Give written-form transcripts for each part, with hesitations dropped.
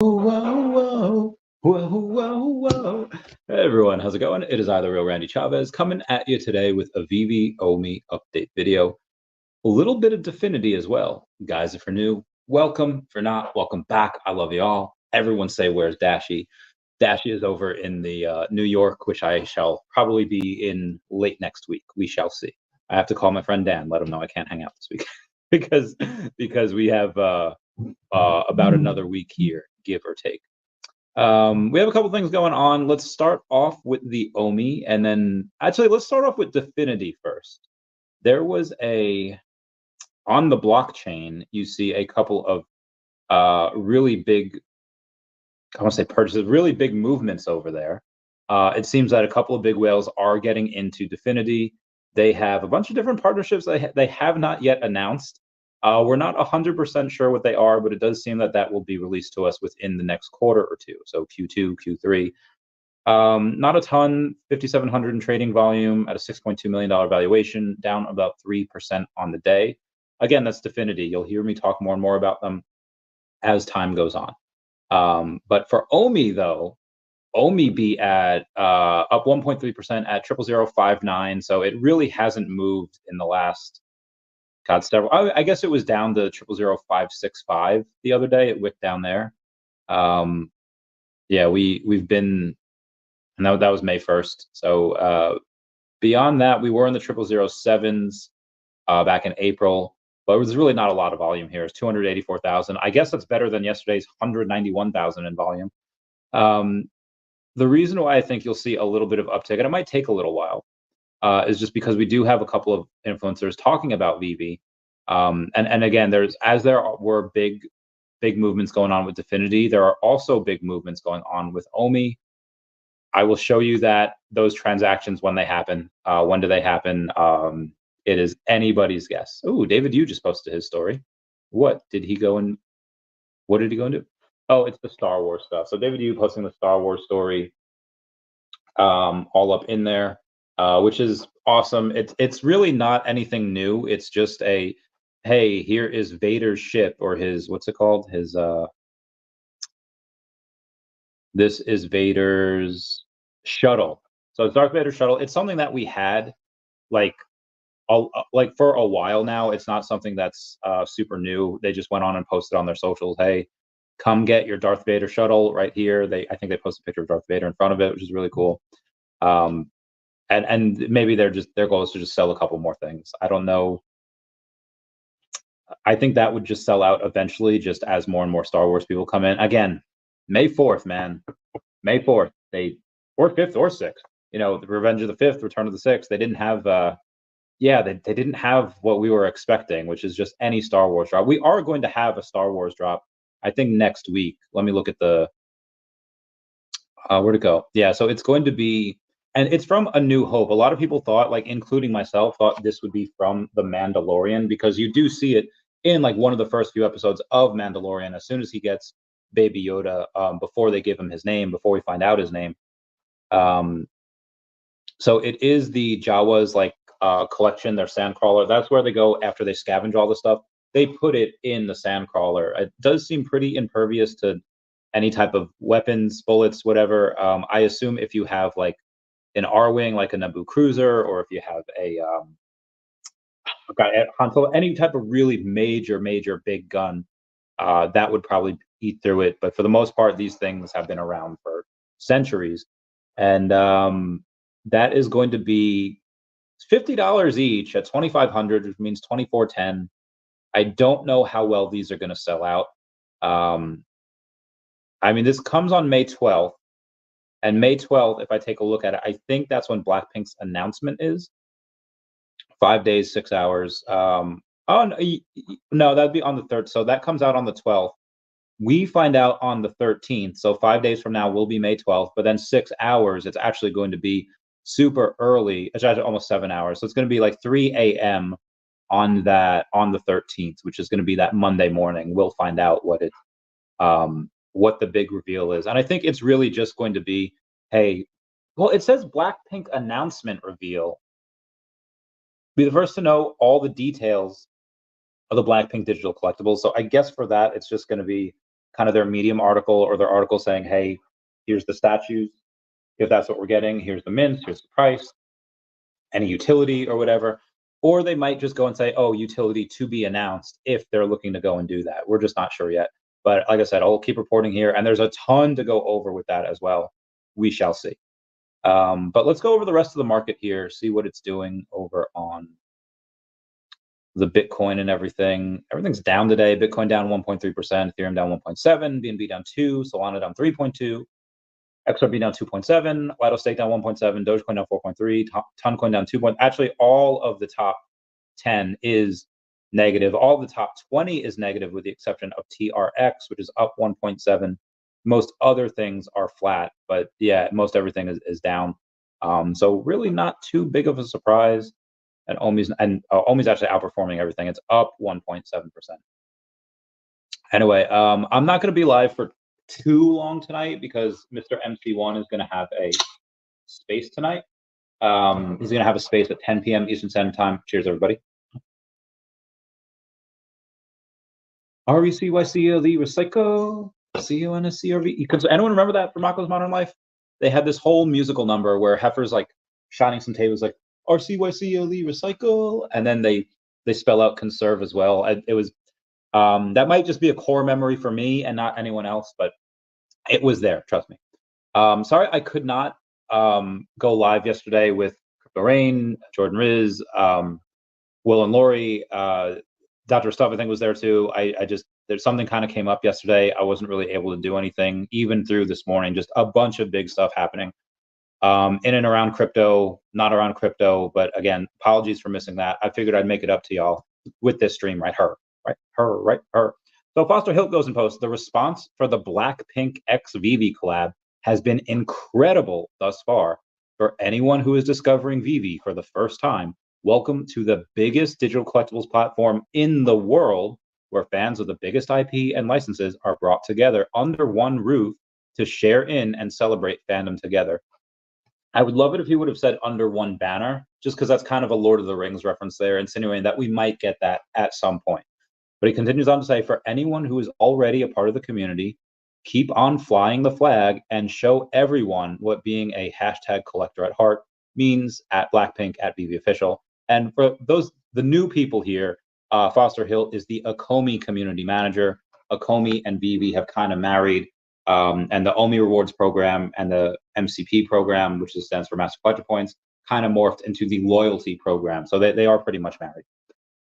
Whoa, whoa, whoa, whoa. Hey everyone, how's it going? It is I, the real Randy Chavez, coming at you today with a Veve OMI update video. A little bit of Definity as well. Guys, if you're new, welcome. If you're not, welcome back. I love you all. Everyone say, where's Dashy? Dashy is over in the New York, which I shall probably be in late next week. We shall see. I have to call my friend Dan, let him know I can't hang out this week because we have about another week here, give or take. We have a couple things going on. Let's start off with the OMI, and then actually let's start off with Definity first. There was on the blockchain, you see a couple of really big, I want to say purchases, really big movements over there. It seems that a couple of big whales are getting into Definity. They have a bunch of different partnerships they have not yet announced. We're not 100% sure what they are, but it does seem that that will be released to us within the next quarter or two, so Q2, Q3. Not a ton, 5,700 in trading volume at a $6.2 million valuation, down about 3% on the day. Again, that's Definity. You'll hear me talk more and more about them as time goes on. But for OMI, though, OMI be at up 1.3% at 00059, so it really hasn't moved in the last several. I guess it was down to 0000565 the other day. It wicked down there. Yeah, we've been, and that was May 1st. So beyond that, we were in the 0007s back in April, but there's really not a lot of volume here. It's 284,000. I guess that's better than yesterday's 191,000 in volume. The reason why I think you'll see a little bit of uptick, and it might take a little while, is just because we do have a couple of influencers talking about Veve. And again, there were big movements going on with Definity. There are also big movements going on with OMI. I will show you that those transactions when they happen. When do they happen? It is anybody's guess. Oh, David Yu just posted his story. What did he go and do? Oh, it's the Star Wars stuff. So David Yu posting the Star Wars story, all up in there. Which is awesome. It's really not anything new. It's just a, hey, here is Vader's ship, or his, what's it called? His this is Vader's shuttle. So it's Darth Vader's shuttle. It's something that we had like for a while now. It's not something that's super new. They just went on and posted on their socials, hey, come get your Darth Vader shuttle right here. I think they posted a picture of Darth Vader in front of it, which is really cool. And maybe their goal is to just sell a couple more things. I don't know. I think that would just sell out eventually, just as more and more Star Wars people come in. Again, May 4th, man. May 4th. Or 5th or 6th. You know, the Revenge of the 5th, Return of the 6th. They didn't have they didn't have what we were expecting, which is just any Star Wars drop. We are going to have a Star Wars drop, I think, next week. Let me look at the where'd it go? Yeah, so it's going to be, and it's from A New Hope. A lot of people thought, like including myself, thought this would be from The Mandalorian, because you do see it in like one of the first few episodes of Mandalorian. As soon as he gets Baby Yoda, before they give him his name, before we find out his name. So it is the Jawas collection, their sandcrawler. That's where they go after they scavenge all the stuff. They put it in the sandcrawler. It does seem pretty impervious to any type of weapons, bullets, whatever. I assume if you have like an R-wing, like a Naboo cruiser, or if you have a any type of really major big gun, that would probably eat through it. But for the most part, these things have been around for centuries, and that is going to be $50 each at 2,500, which means 2,410. I don't know how well these are going to sell out. I mean, this comes on May 12th, and May 12th, if I take a look at it, I think that's when Blackpink's announcement is. 5 days, 6 hours. Oh, no, that'd be on the 3rd. So that comes out on the 12th. We find out on the 13th. So 5 days from now will be May 12th, but then 6 hours, it's actually going to be super early. It's actually almost 7 hours. So it's going to be like 3 a.m. on the 13th, which is going to be that Monday morning. We'll find out what the big reveal is. And I think it's really just going to be, hey, well, it says Blackpink announcement reveal. Be the first to know all the details of the Blackpink digital collectibles. So I guess for that, it's just going to be kind of their Medium article or their article saying, hey, here's the statues. If that's what we're getting, here's the mints, here's the price, any utility or whatever. Or they might just go and say, oh, utility to be announced if they're looking to go and do that. We're just not sure yet. But like I said, I'll keep reporting here. And there's a ton to go over with that as well. We shall see. But let's go over the rest of the market here, see what it's doing over on the Bitcoin and everything. Everything's down today. Bitcoin down 1.3%, Ethereum down 1.7, BNB down 2, Solana down 3.2, XRP down 2.7, Lido Stake down 1.7, Dogecoin down 4.3, Toncoin down 2. Actually, all of the top 10 is negative. All the top 20 is negative with the exception of TRX, which is up 1.7. Most other things are flat, but yeah, most everything is down. So really not too big of a surprise. And OMI's actually outperforming everything. It's up 1.7%. Anyway, I'm not going to be live for too long tonight because Mr. MC1 is going to have a space tonight. He's going to have a space at 10 p.m. Eastern Standard Time. Cheers, everybody. RECYCLE recycle. CUNSCRV. Does anyone remember that from Rocko's Modern Life? They had this whole musical number where Heifer's like shining some tables like RCYCLE recycle, and then they spell out conserve as well. It was that might just be a core memory for me and not anyone else, but it was there. Trust me. Sorry I could not go live yesterday with Crypto Rain, Jordan Riz, Will and Lori, Dr. Stuff I think was there too. I just there's something kind of came up yesterday. I wasn't really able to do anything even through this morning. Just a bunch of big stuff happening in and around crypto, not around crypto. But again, apologies for missing that. I figured I'd make it up to y'all with this stream, right? Her. So Foster Hilt goes and posts, the response for the Blackpink X Veve collab has been incredible thus far. For anyone who is discovering Veve for the first time, welcome to the biggest digital collectibles platform in the world, where fans of the biggest IP and licenses are brought together under one roof to share in and celebrate fandom together. I would love it if he would have said under one banner, just because that's kind of a Lord of the Rings reference there, insinuating that we might get that at some point. But he continues on to say, for anyone who is already a part of the community, keep on flying the flag and show everyone what being a hashtag collector at heart means at Blackpink at Veve Official. And for those, the new people here, Foster Hilt is the Akomi community manager. Akomi and Veve have kind of married, and the OMI rewards program and the MCP program, which stands for Master Collector Points, kind of morphed into the loyalty program. So they are pretty much married.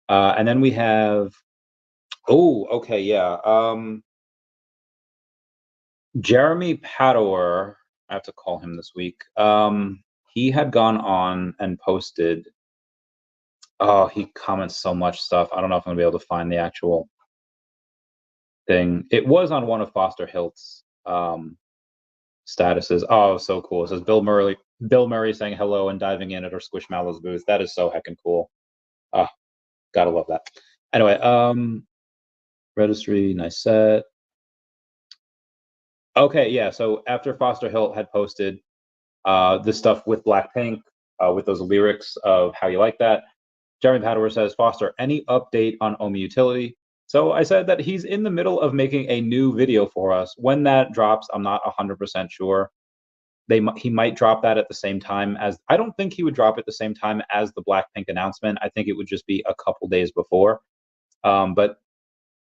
And then we have, Jeremy Padower, I have to call him this week. He had gone on and posted, he comments so much stuff. I don't know if I'm gonna be able to find the actual thing. It was on one of Foster Hilt's statuses. Oh, so cool. It says Bill Murray saying hello and diving in at our Squishmallows booth. That is so heckin' cool. Gotta love that. Anyway, registry, nice set. Okay, yeah. So after Foster Hilt had posted this stuff with Blackpink, with those lyrics of how you like that, Jeremy Padower says, Foster, any update on OMI utility? So I said that he's in the middle of making a new video for us. When that drops, I'm not 100% sure. He might drop that at the same time as, I don't think he would drop it the same time as the Blackpink announcement. I think it would just be a couple days before. But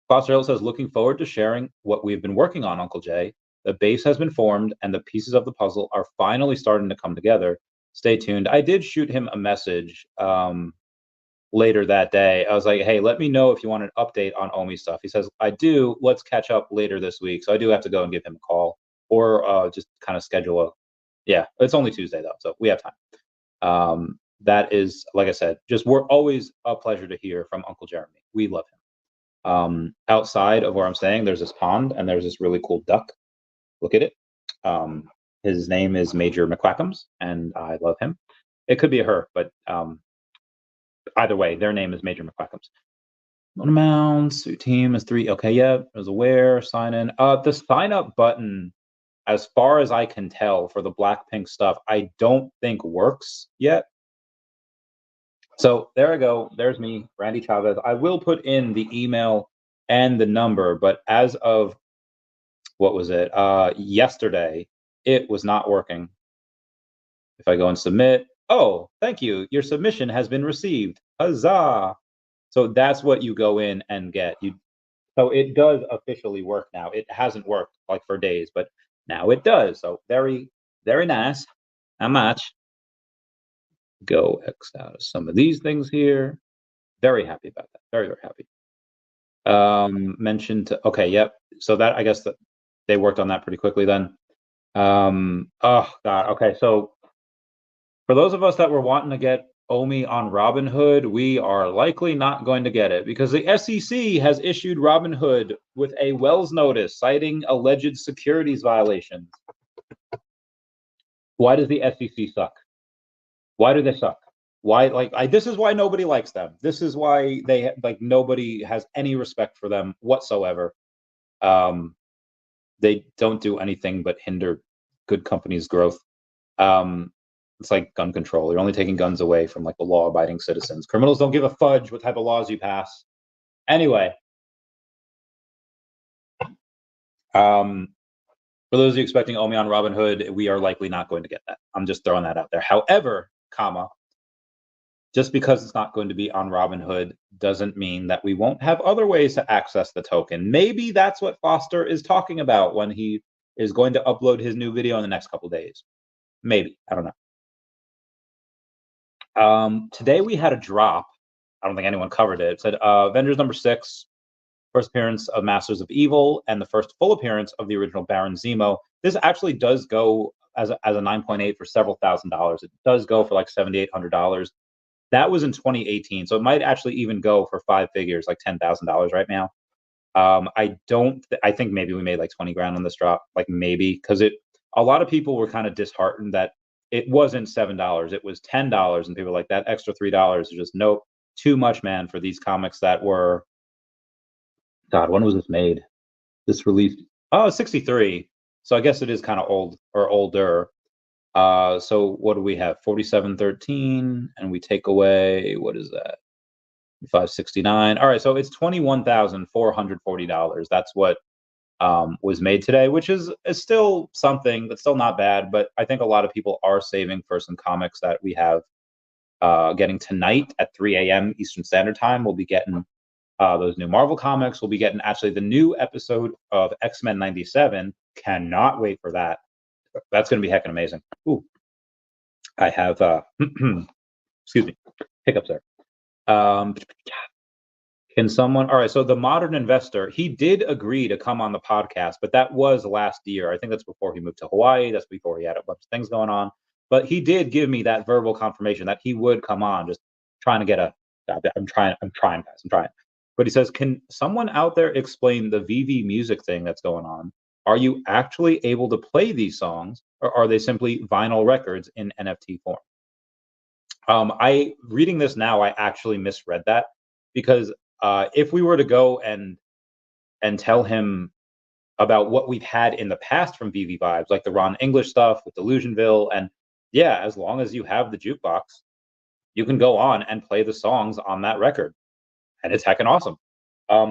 Foster Hill says, looking forward to sharing what we've been working on, Uncle Jay. The base has been formed and the pieces of the puzzle are finally starting to come together. Stay tuned. I did shoot him a message later that day. I was like, hey, let me know if you want an update on OMI stuff. He says, I do. Let's catch up later this week. So I do have to go and give him a call or just kind of schedule a, yeah, it's only Tuesday though, so we have time. That is, like I said, just we're always a pleasure to hear from Uncle Jeremy. We love him. Outside of where I'm staying, there's this pond and there's this really cool duck. Look at it. His name is Major McQuackums, and I love him. It could be a her, but either way, their name is Major McQuackums. One amount, suit team is 3. Okay, yeah, is aware, sign in. The sign up button, as far as I can tell, for the Blackpink stuff, I don't think works yet. So there I go. There's me, Randy Chavez. I will put in the email and the number, but as of what was it? Yesterday, it was not working. If I go and submit, oh, thank you. Your submission has been received. Huzzah! So that's what you go in and get. So it does officially work now. It hasn't worked like for days, but now it does. So very, very nice. How much? Go X out of some of these things here. Very happy about that. Very, very happy. Mentioned to, okay, yep. So that, I guess that they worked on that pretty quickly then. Oh God. Okay. So for those of us that were wanting to get OMI on Robinhood, we are likely not going to get it because the SEC has issued Robinhood with a Wells notice citing alleged securities violations. Why does the SEC suck? Why do they suck? Why, this is why nobody likes them. This is why they, nobody has any respect for them whatsoever. They don't do anything but hinder good companies' growth. It's like gun control. You're only taking guns away from the law-abiding citizens. Criminals don't give a fudge what type of laws you pass. Anyway, for those of you expecting OMI on Robinhood, we are likely not going to get that. I'm just throwing that out there. However, just because it's not going to be on Robinhood doesn't mean that we won't have other ways to access the token. Maybe that's what Foster is talking about when he is going to upload his new video in the next couple of days. Maybe. I don't know. Today we had a drop. I don't think anyone covered it. It said Avengers number 6, first appearance of Masters of Evil, and the first full appearance of the original Baron Zemo. This actually does go as a 9.8 for several $1,000s. It does go for like $7,800. That was in 2018, so it might actually even go for 5 figures, like $10,000 right now. I think maybe we made like 20 grand on this drop, like maybe, because a lot of people were kind of disheartened that it wasn't $7, it was $10, and people were like, that extra $3 is just nope, too much, man, for these comics that were, God, when was this made? This released, 63. So I guess it is kind of old or older. So what do we have? 4713, and we take away, what is that? 569. All right, so it's $21,440. That's what was made today, which is still something, but still not bad. But I think a lot of people are saving for some comics that we have getting tonight at 3 a.m. Eastern Standard Time. We'll be getting those new Marvel comics. We'll be getting actually the new episode of X-Men 97. Cannot wait for that. That's going to be heckin' amazing. Ooh, I have excuse me, hiccups there. Can someone? All right. So the Modern Investor, he did agree to come on the podcast, but that was last year. I think that's before he moved to Hawaii. That's before he had a bunch of things going on. But he did give me that verbal confirmation that he would come on. Just trying to get a. I'm trying, guys. I'm trying. But he says, can someone out there explain the Veve music thing that's going on? Are you actually able to play these songs, or are they simply vinyl records in NFT form? Reading this now, I actually misread that, because if we were to go and tell him about what we've had in the past from Veve Vibes, like the Ron English stuff with Delusionville, and yeah, as long as you have the jukebox, you can go on and play the songs on that record, and it's heckin' awesome.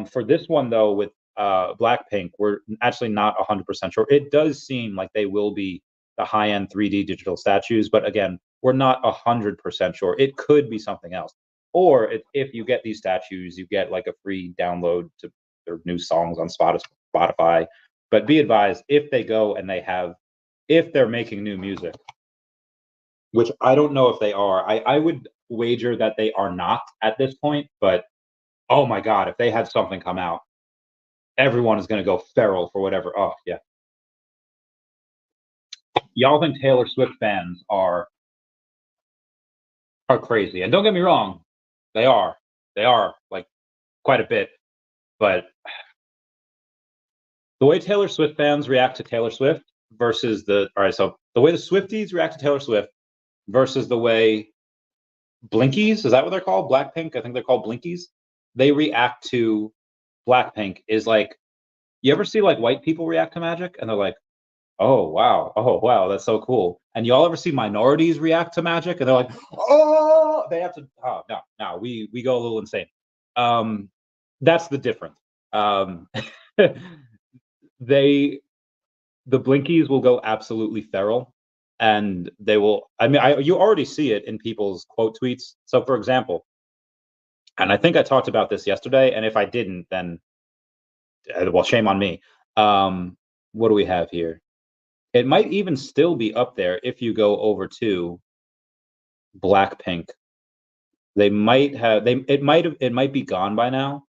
For this one though, with Blackpink, we're actually not 100% sure. It does seem like they will be the high-end 3D digital statues, but again, we're not 100% sure. It could be something else. Or if you get these statues, you get like a free download to their new songs on Spotify. But be advised, if they go and if they're making new music, which I don't know if they are, I would wager that they are not at this point. But oh my God, if they had something come out, everyone is going to go feral for whatever. Oh yeah. Y'all think Taylor Swift fans are crazy. And don't get me wrong, they are. They are, like, quite a bit. But the way Taylor Swift fans react to Taylor Swift versus so the way the Swifties react to Taylor Swift versus the way Blinkies, is that what they're called? Blackpink, I think they're called Blinkies. They react to Blackpink is like, you ever see like white people react to magic and they're like, oh wow, that's so cool. And y'all ever see minorities react to magic and they're like, oh, they have to, oh no, we go a little insane. That's the difference. They the blinkies will go absolutely feral, and they will. I mean, you already see it in people's quote tweets. So, for example, and I think I talked about this yesterday, and if I didn't, then well, shame on me. What do we have here? It might even still be up there if you go over to Blackpink. They might have. They it might have. It might be gone by now.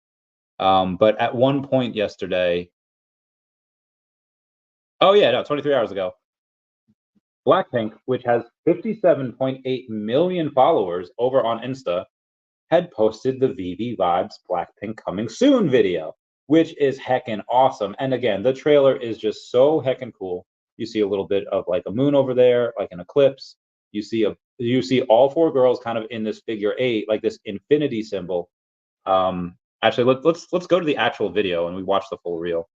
But at one point yesterday. Oh yeah, no, 23 hours ago. Blackpink, which has 57.8 million followers over on Insta, had posted the Veve Vibes Blackpink Coming Soon video, which is heckin' awesome. And again, the trailer is just so heckin' cool. You see a little bit of like a moon over there, like an eclipse. You see all four girls kind of in this figure eight, like this infinity symbol. Actually, let's go to the actual video and we watch the full reel.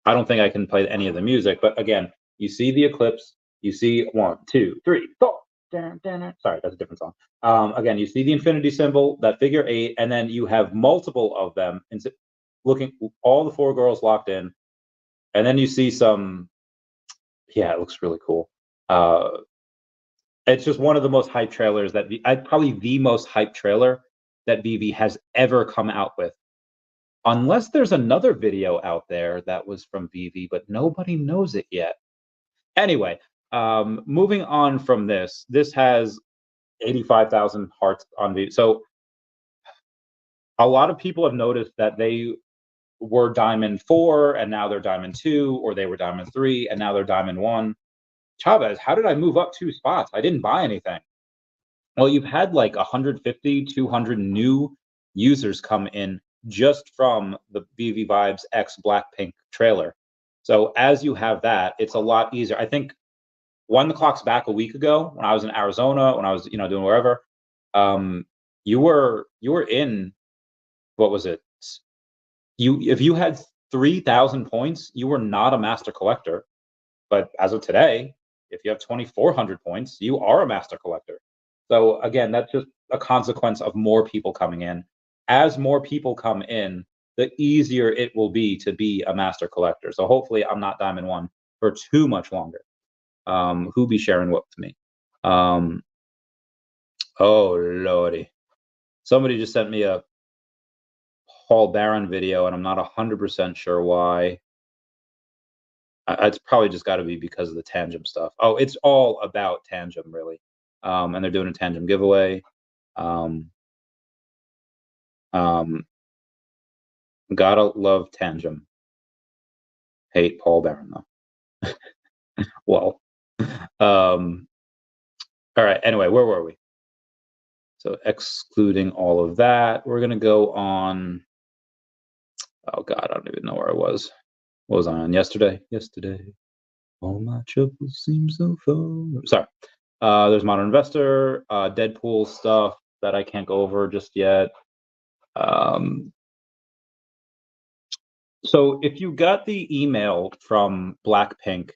I don't think I can play any of the music, but again, you see the eclipse. You see 1, 2, 3, 4. Sorry, that's a different song. Again, you see the infinity symbol, that figure eight, and then you have multiple of them, and looking all the four girls locked in, and then you see some. Yeah, it looks really cool. It's just one of the most hyped trailers that probably the most hyped trailer that Veve has ever come out with. Unless there's another video out there that was from Veve, but nobody knows it yet. Anyway, moving on from this has 85,000 hearts on Veve. So a lot of people have noticed that they were Diamond 4 and now they're Diamond 2, or they were Diamond 3 and now they're Diamond 1. Chavez, how did I move up 2 spots? I didn't buy anything. Well, you've had like 150, 200 new users come in just from the Veve Vibes X Blackpink trailer. So as you have that, it's a lot easier. I think Wind the Clock's back a week ago when I was in Arizona, when I was, doing wherever. You were in, what was it? If you had 3,000 points, you were not a master collector. But as of today, if you have 2,400 points, you are a master collector. So again, that's just a consequence of more people coming in. As more people come in, the easier it will be to be a master collector. So hopefully I'm not Diamond 1 for too much longer. Who be sharing what with me? Oh lordy. Somebody just sent me a Paul Barron video and I'm not 100% sure why. It's probably just got to be because of the Tangem stuff. Oh, it's all about Tangem, really. And they're doing a Tangem giveaway. Gotta love Tangem. Hate Paul Barron, though. Well, all right. Anyway, where were we? So excluding all of that, we're going to go on. Oh, God, I don't even know where I was. What was I on yesterday? Yesterday. All my troubles seem so far. Sorry. There's Modern Investor, Deadpool stuff that I can't go over just yet. So if you got the email from Blackpink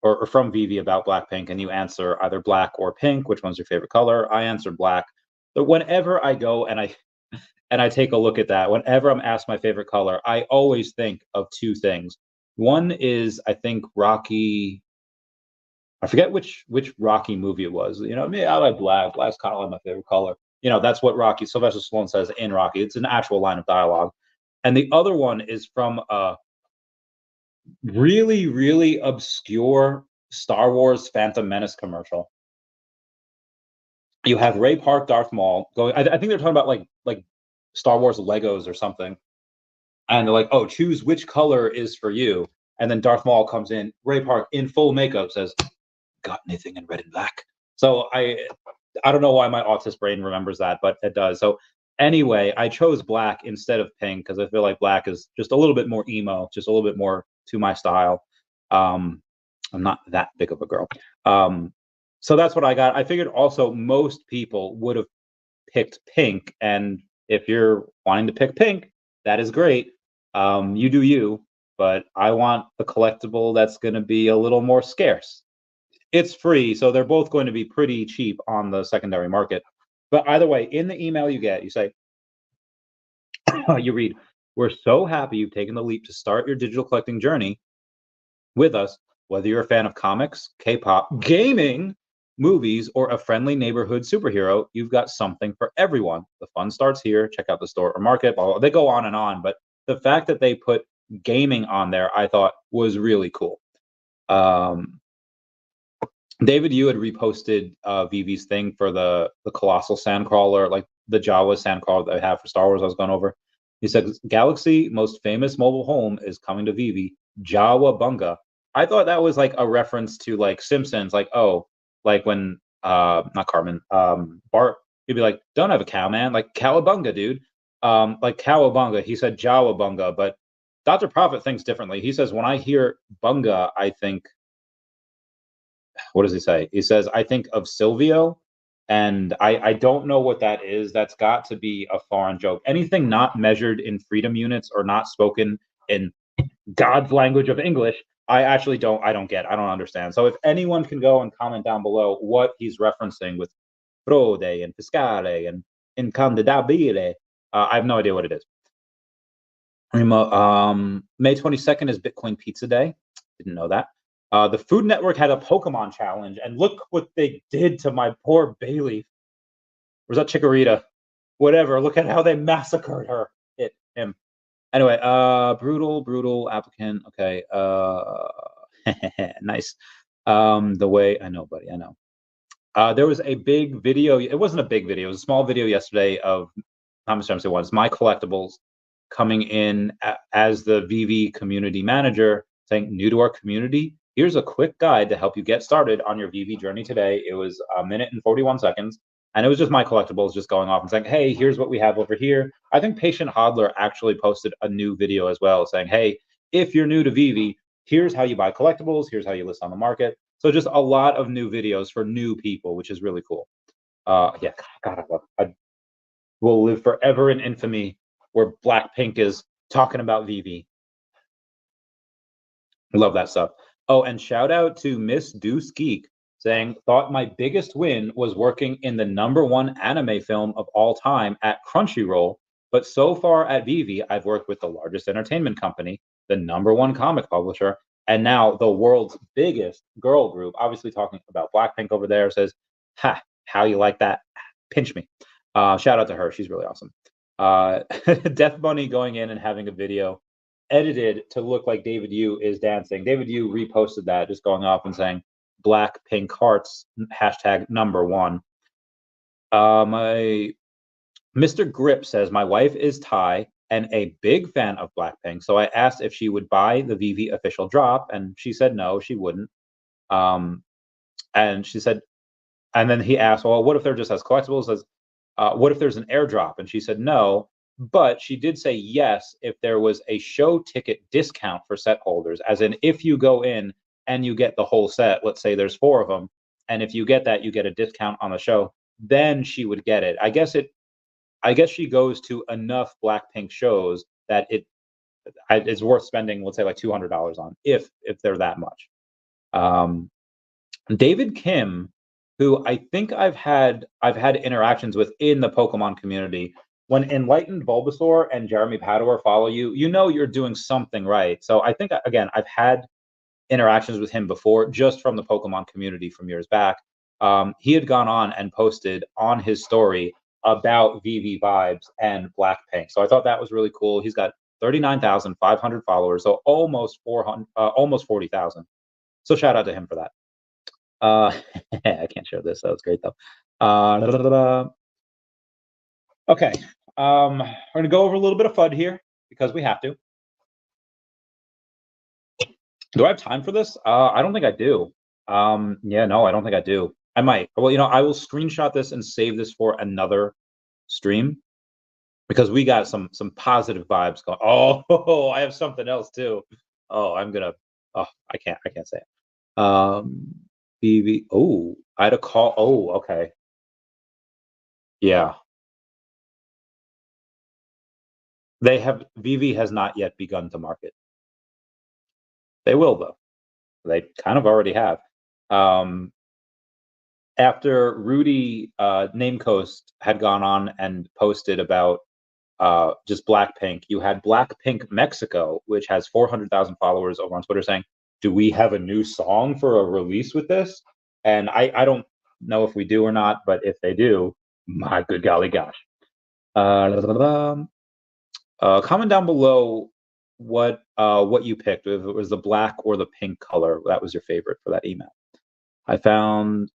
or from Veve about Blackpink and you answer either black or pink, which one's your favorite color? I answered black. But whenever I go and I take a look at that, whenever I'm asked my favorite color, I always think of two things. One is, I think, Rocky. I forget which Rocky movie it was. Me, I like black. Black's kind of like my favorite color. That's what Sylvester Stallone says in Rocky. It's an actual line of dialogue. And the other one is from a really, really obscure Star Wars Phantom Menace commercial. You have Ray Park, Darth Maul going. I think they're talking about like Star Wars Legos or something. And they're like, "Oh, choose which color is for you." And then Darth Maul comes in. Ray Park in full makeup says, "Got anything in red and black?" So I don't know why my autist brain remembers that, but it does. So anyway, I chose black instead of pink because I feel like black is just a little bit more emo, just a little bit more to my style. I'm not that big of a girl. So that's what I got. I figured also most people would have picked pink. And if you're wanting to pick pink, that is great. You do you, but I want the collectible that's going to be a little more scarce. It's free, so they're both going to be pretty cheap on the secondary market. But either way, in the email you get, you say, you read, "We're so happy you've taken the leap to start your digital collecting journey. with us. Whether you're a fan of comics, K-pop, gaming, movies, or a friendly neighborhood superhero, you've got something for everyone. The fun starts here. Check out the store or market. Blah, blah, blah. They go on, but the fact that they put gaming on there, I thought was really cool. David, you had reposted Veve's thing for the colossal sandcrawler, like the Jawa sandcrawler that I have for Star Wars. I was going over. He said, "Galaxy most famous mobile home is coming to Veve, Jawa Bunga." I thought that was like a reference to like Simpsons, like like when not Carmen, Bart, he'd be like, "Don't have a cow, man," like Cowabunga, dude, like Cowabunga. He said Jawa Bunga, but Dr. Prophet thinks differently. He says when I hear Bunga, I think, what does he say? He says, I think of Silvio, and I don't know what that is. That's got to be a foreign joke. Anything not measured in freedom units or not spoken in God's language of English, I don't get. I don't understand. So if anyone can go and comment down below what he's referencing with frode and fiscale and incandidabile, I have no idea what it is. May 22nd is Bitcoin Pizza Day. Didn't know that. The Food Network had a Pokemon challenge, and look what they did to my poor Bailey. Or was that Chikorita? Whatever. Look at how they massacred her. Him. Anyway, brutal applicant. Okay. Nice. The way I know, buddy. I know. There was a big video. It wasn't a big video. It was a small video yesterday of Thomas Ramsey ones. My collectibles coming in as the Veve community manager, saying new to our community. Here's a quick guide to help you get started on your Veve journey today. It was 1 minute and 41 seconds. And it was just my collectibles just going off and saying, hey, here's what we have over here. I think Patient Hodler actually posted a new video as well saying, hey, if you're new to Veve, here's how you buy collectibles. Here's how you list on the market. So just a lot of new videos for new people, which is really cool. Yeah, God, I will live forever in infamy where Blackpink is talking about Veve. Love that stuff. Oh, and shout out to Miss Deuce Geek saying, thought my biggest win was working in the #1 anime film of all time at Crunchyroll. But so far at Veve, I've worked with the largest entertainment company, the #1 comic publisher, and now the world's biggest girl group. Obviously talking about Blackpink over there. Says, ha, how you like that? Pinch me. Shout out to her. She's really awesome. Death Bunny going in and having a video edited to look like David Yu is dancing. David Yu reposted that, just going off and saying Blackpink hearts #1. My Mr. Grip says my wife is Thai and a big fan of Blackpink, so I asked if she would buy the Veve official drop, and she said no, she wouldn't. And she said, and then he asked, well, what if they're just as collectibles? As what if there's an airdrop? And she said no. But she did say yes if there was a show ticket discount for set holders, as in if you go in and you get the whole set, let's say there's 4 of them, and if you get that, you get a discount on the show, then she would get it. I guess she goes to enough Blackpink shows that it's worth spending, let's say like $200 on, if they're that much. David Kim, who I think I've had interactions with in the Pokemon community. When Enlightened Bulbasaur and Jeremy Pador follow you, you know you're doing something right. So I think, again, I've had interactions with him before, just from the Pokemon community from years back. He had gone on and posted on his story about Veve vibes and Blackpink. So I thought that was really cool. He's got 39,500 followers, so almost 40,000. So shout out to him for that. I can't share this. That was great though. Okay. We're going to go over a little bit of FUD here because we have to. Do I have time for this? I don't think I do. Yeah, no, I don't think I do. I might. Well, I will screenshot this and save this for another stream because we got some positive vibes going. Oh, I have something else too. Oh, I can't say it. Veve. Oh, I had a call. Oh, okay. Yeah. Veve has not yet begun to market. They will, though. They kind of already have. After Rudy Namecoast had gone on and posted about just Blackpink, you had Blackpink Mexico, which has 400,000 followers over on Twitter, saying, do we have a new song for a release with this? And I don't know if we do or not, but if they do, my good golly gosh. Comment down below what you picked, if it was the black or the pink color. That was your favorite for that email. I found,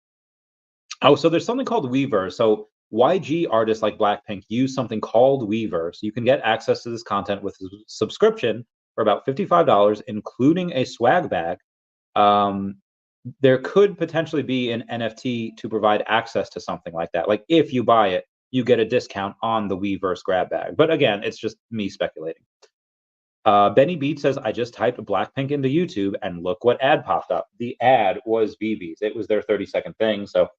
oh, so there's something called Weverse. So YG artists like Blackpink use something called Weverse. You can get access to this content with a subscription for about $55, including a swag bag. There could potentially be an NFT to provide access to something like that. Like if you buy it, you get a discount on the Weverse grab bag. But again, it's just me speculating. Benny Beat says, I just typed Blackpink into YouTube and look what ad popped up. The ad was Veve's. It was their 30-second thing. So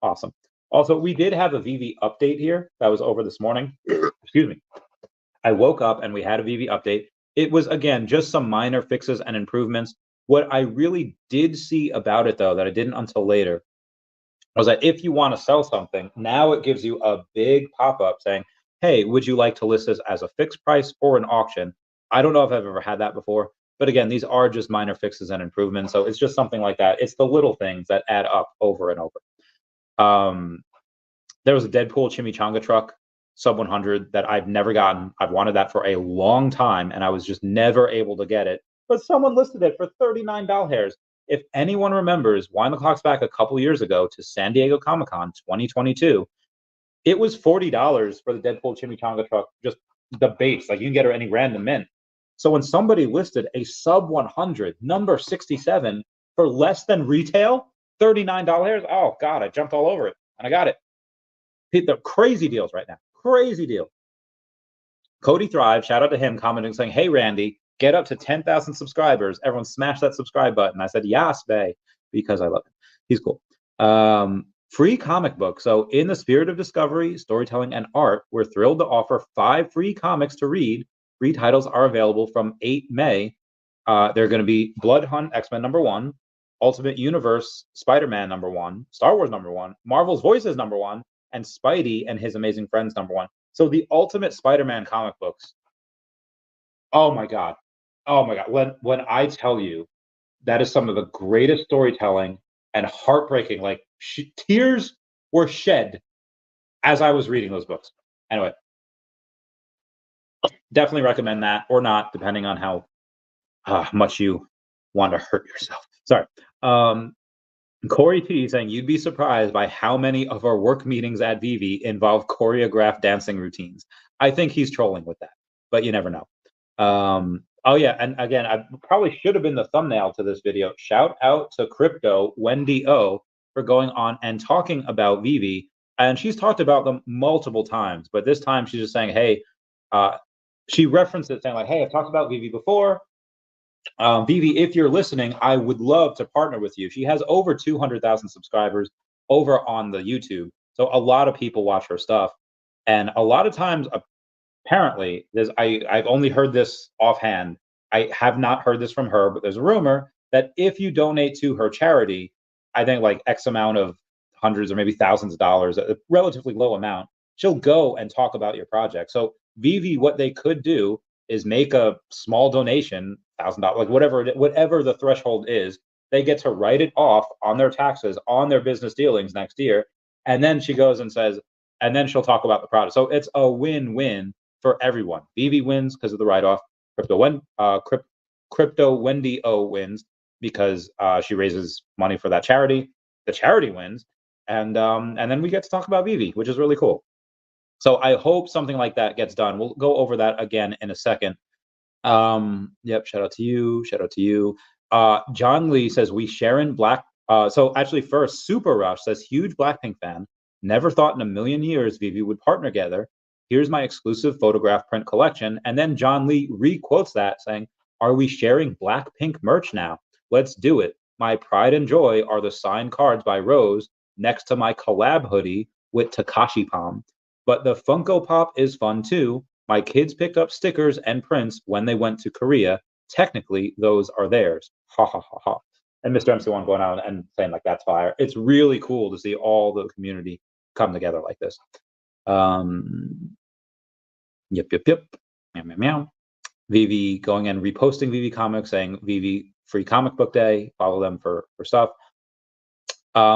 awesome. Also, we did have a Veve update here that was over this morning. Excuse me. I woke up and we had a Veve update. It was, again, just some minor fixes and improvements. What I really did see about it, though, that I didn't until later, was that if you want to sell something, now it gives you a big pop-up saying, hey, would you like to list this as a fixed price or an auction? I don't know if I've ever had that before, but again, these are just minor fixes and improvements. So it's just something like that. It's the little things that add up over and over. There was a Deadpool chimichanga truck, sub 100, that I've never gotten. I've wanted that for a long time, and I was just never able to get it. But someone listed it for $39. If anyone remembers, Wind the Clocks back a couple years ago to San Diego Comic-Con 2022, it was $40 for the Deadpool chimichanga truck, just the base. Like you can get her any random mint. So when somebody listed a sub 100, number 67, for less than retail, $39, oh God, I jumped all over it and I got it. The crazy deals right now, crazy deal. Cody Thrive, shout out to him, commenting saying, hey, Randy, get up to 10,000 subscribers. Everyone smash that subscribe button. I said, yes, Veve, because I love him. He's cool. Free comic book. So in the spirit of discovery, storytelling, and art, we're thrilled to offer 5 free comics to read. Free titles are available from 8 May. They're going to be Blood Hunt, X-Men #1, Ultimate Universe, Spider-Man #1, Star Wars #1, Marvel's Voices #1, and Spidey and His Amazing Friends #1. So the Ultimate Spider-Man comic books. Oh my God. Oh my God. When I tell you that is some of the greatest storytelling and heartbreaking, like tears were shed as I was reading those books. Anyway, definitely recommend that or not, depending on how much you want to hurt yourself. Sorry. Corey T saying, you'd be surprised by how many of our work meetings at Veve involve choreographed dancing routines. I think he's trolling with that, but you never know. Oh yeah, and again, I probably should have been the thumbnail to this video. Shout out to Crypto Wendy O for going on and talking about Veve, and she's talked about them multiple times, but this time she's just saying, hey, she referenced it saying like, hey, I've talked about Veve before. Veve, if you're listening, I would love to partner with you. She has over 200,000 subscribers over on the YouTube, so a lot of people watch her stuff, and a lot of times, apparently, I've only heard this offhand. I have not heard this from her, but there's a rumor that if you donate to her charity, I think like X amount of hundreds or maybe thousands of dollars, a relatively low amount, she'll go and talk about your project. So Veve, what they could do is make a small donation, $1,000, like whatever the threshold is. They get to write it off on their taxes, on their business dealings next year, and then she goes and says, and then she'll talk about the product. So it's a win-win for everyone. Veve wins because of the write-off. Crypto Wendy O wins because she raises money for that charity. The charity wins, and then we get to talk about Veve, which is really cool. So I hope something like that gets done. We'll go over that again in a second. Yep, shout out to you. Shout out to you. John Lee says, we Sharon Black. So actually first, Super Rush says, huge Blackpink fan. Never thought in a million years Veve would partner together. Here's my exclusive photograph print collection. And then John Lee re-quotes that saying, are we sharing Blackpink merch now? Let's do it. My pride and joy are the signed cards by Rose next to my collab hoodie with Takashi Palm. But the Funko Pop is fun too. My kids picked up stickers and prints when they went to Korea. Technically, those are theirs. Ha ha ha ha. And Mr. MC1 going out and saying like, that's fire. It's really cool to see all the community come together like this. Yep. Meow, meow, meow. Veve going and reposting Veve comics, saying Veve free comic book day. Follow them for stuff.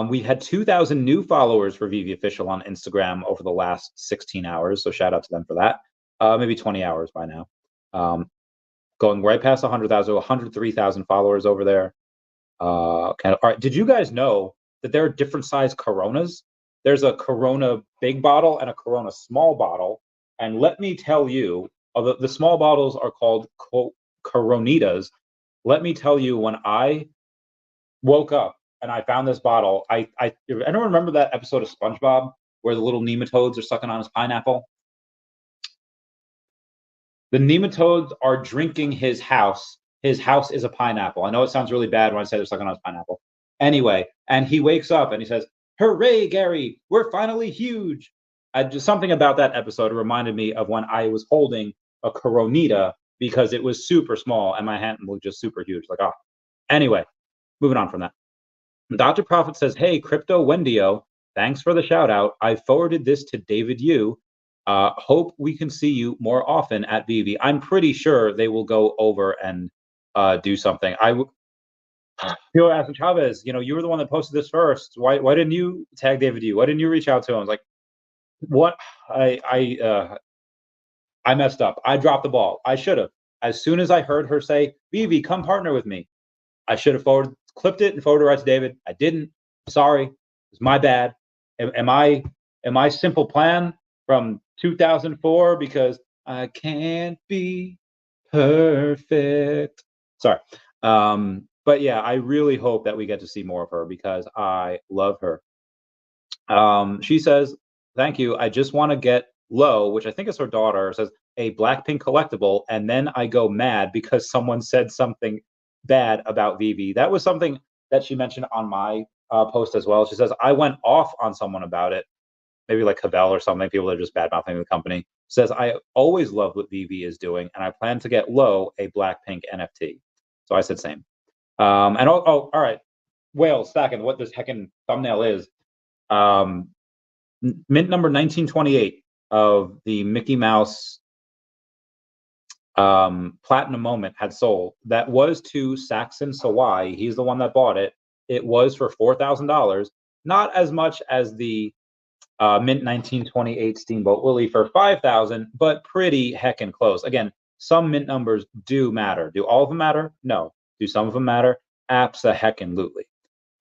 We had 2,000 new followers for Veve Official on Instagram over the last 16 hours. So shout out to them for that. Maybe 20 hours by now. Going right past 100,000, 103,000 followers over there. All right. Did you guys know that there are different size Coronas? There's a Corona big bottle and a Corona small bottle. And let me tell you, although the small bottles are called Coronitas, let me tell you, when I woke up and I found this bottle, anyone remember that episode of SpongeBob where the little nematodes are sucking on his pineapple? The nematodes are drinking his house. His house is a pineapple. I know it sounds really bad when I say they're sucking on his pineapple. Anyway, and he wakes up and he says, "Hooray, Gary, we're finally huge." Just something about that episode reminded me of when I was holding a Coronita because it was super small and my hand was just super huge. Like, oh. Anyway, moving on from that. Dr. Prophet says, "Hey, Crypto Wendio, thanks for the shout out. I forwarded this to David Yu. Hope we can see you more often at Veve." I'm pretty sure they will go over and do something. People are asking Chavez, you were the one that posted this first. Why didn't you tag David Yu? Why didn't you reach out to him? I was like, what? I messed up. I dropped the ball. I should have. As soon as I heard her say, "Veve, come partner with me," I should have clipped it and forwarded it right to David. I didn't. Sorry. It's my bad. Am I Simple Plan from 2004 because I can't be perfect? Sorry. But yeah, I really hope that we get to see more of her because I love her. She says, "Thank you. I just want to get low," which I think is her daughter, says, "a Blackpink collectible, and then I go mad because someone said something bad about Veve." That was something that she mentioned on my post as well. She says, "I went off on someone about it," maybe like Cavell or something. People are just bad mouthing the company. Says, "I always love what Veve is doing, and I plan to get low a Blackpink NFT." So I said same. And all right, Wales stacking what this heckin' thumbnail is. Mint number 1928 of the Mickey Mouse Platinum Moment had sold. That was to Saxon Sawai. He's the one that bought it. It was for $4,000. Not as much as the Mint 1928 Steamboat Willie for $5,000, but pretty heckin' close. Again, some mint numbers do matter. Do all of them matter? No. Do some of them matter? Abso-heckin-lutely.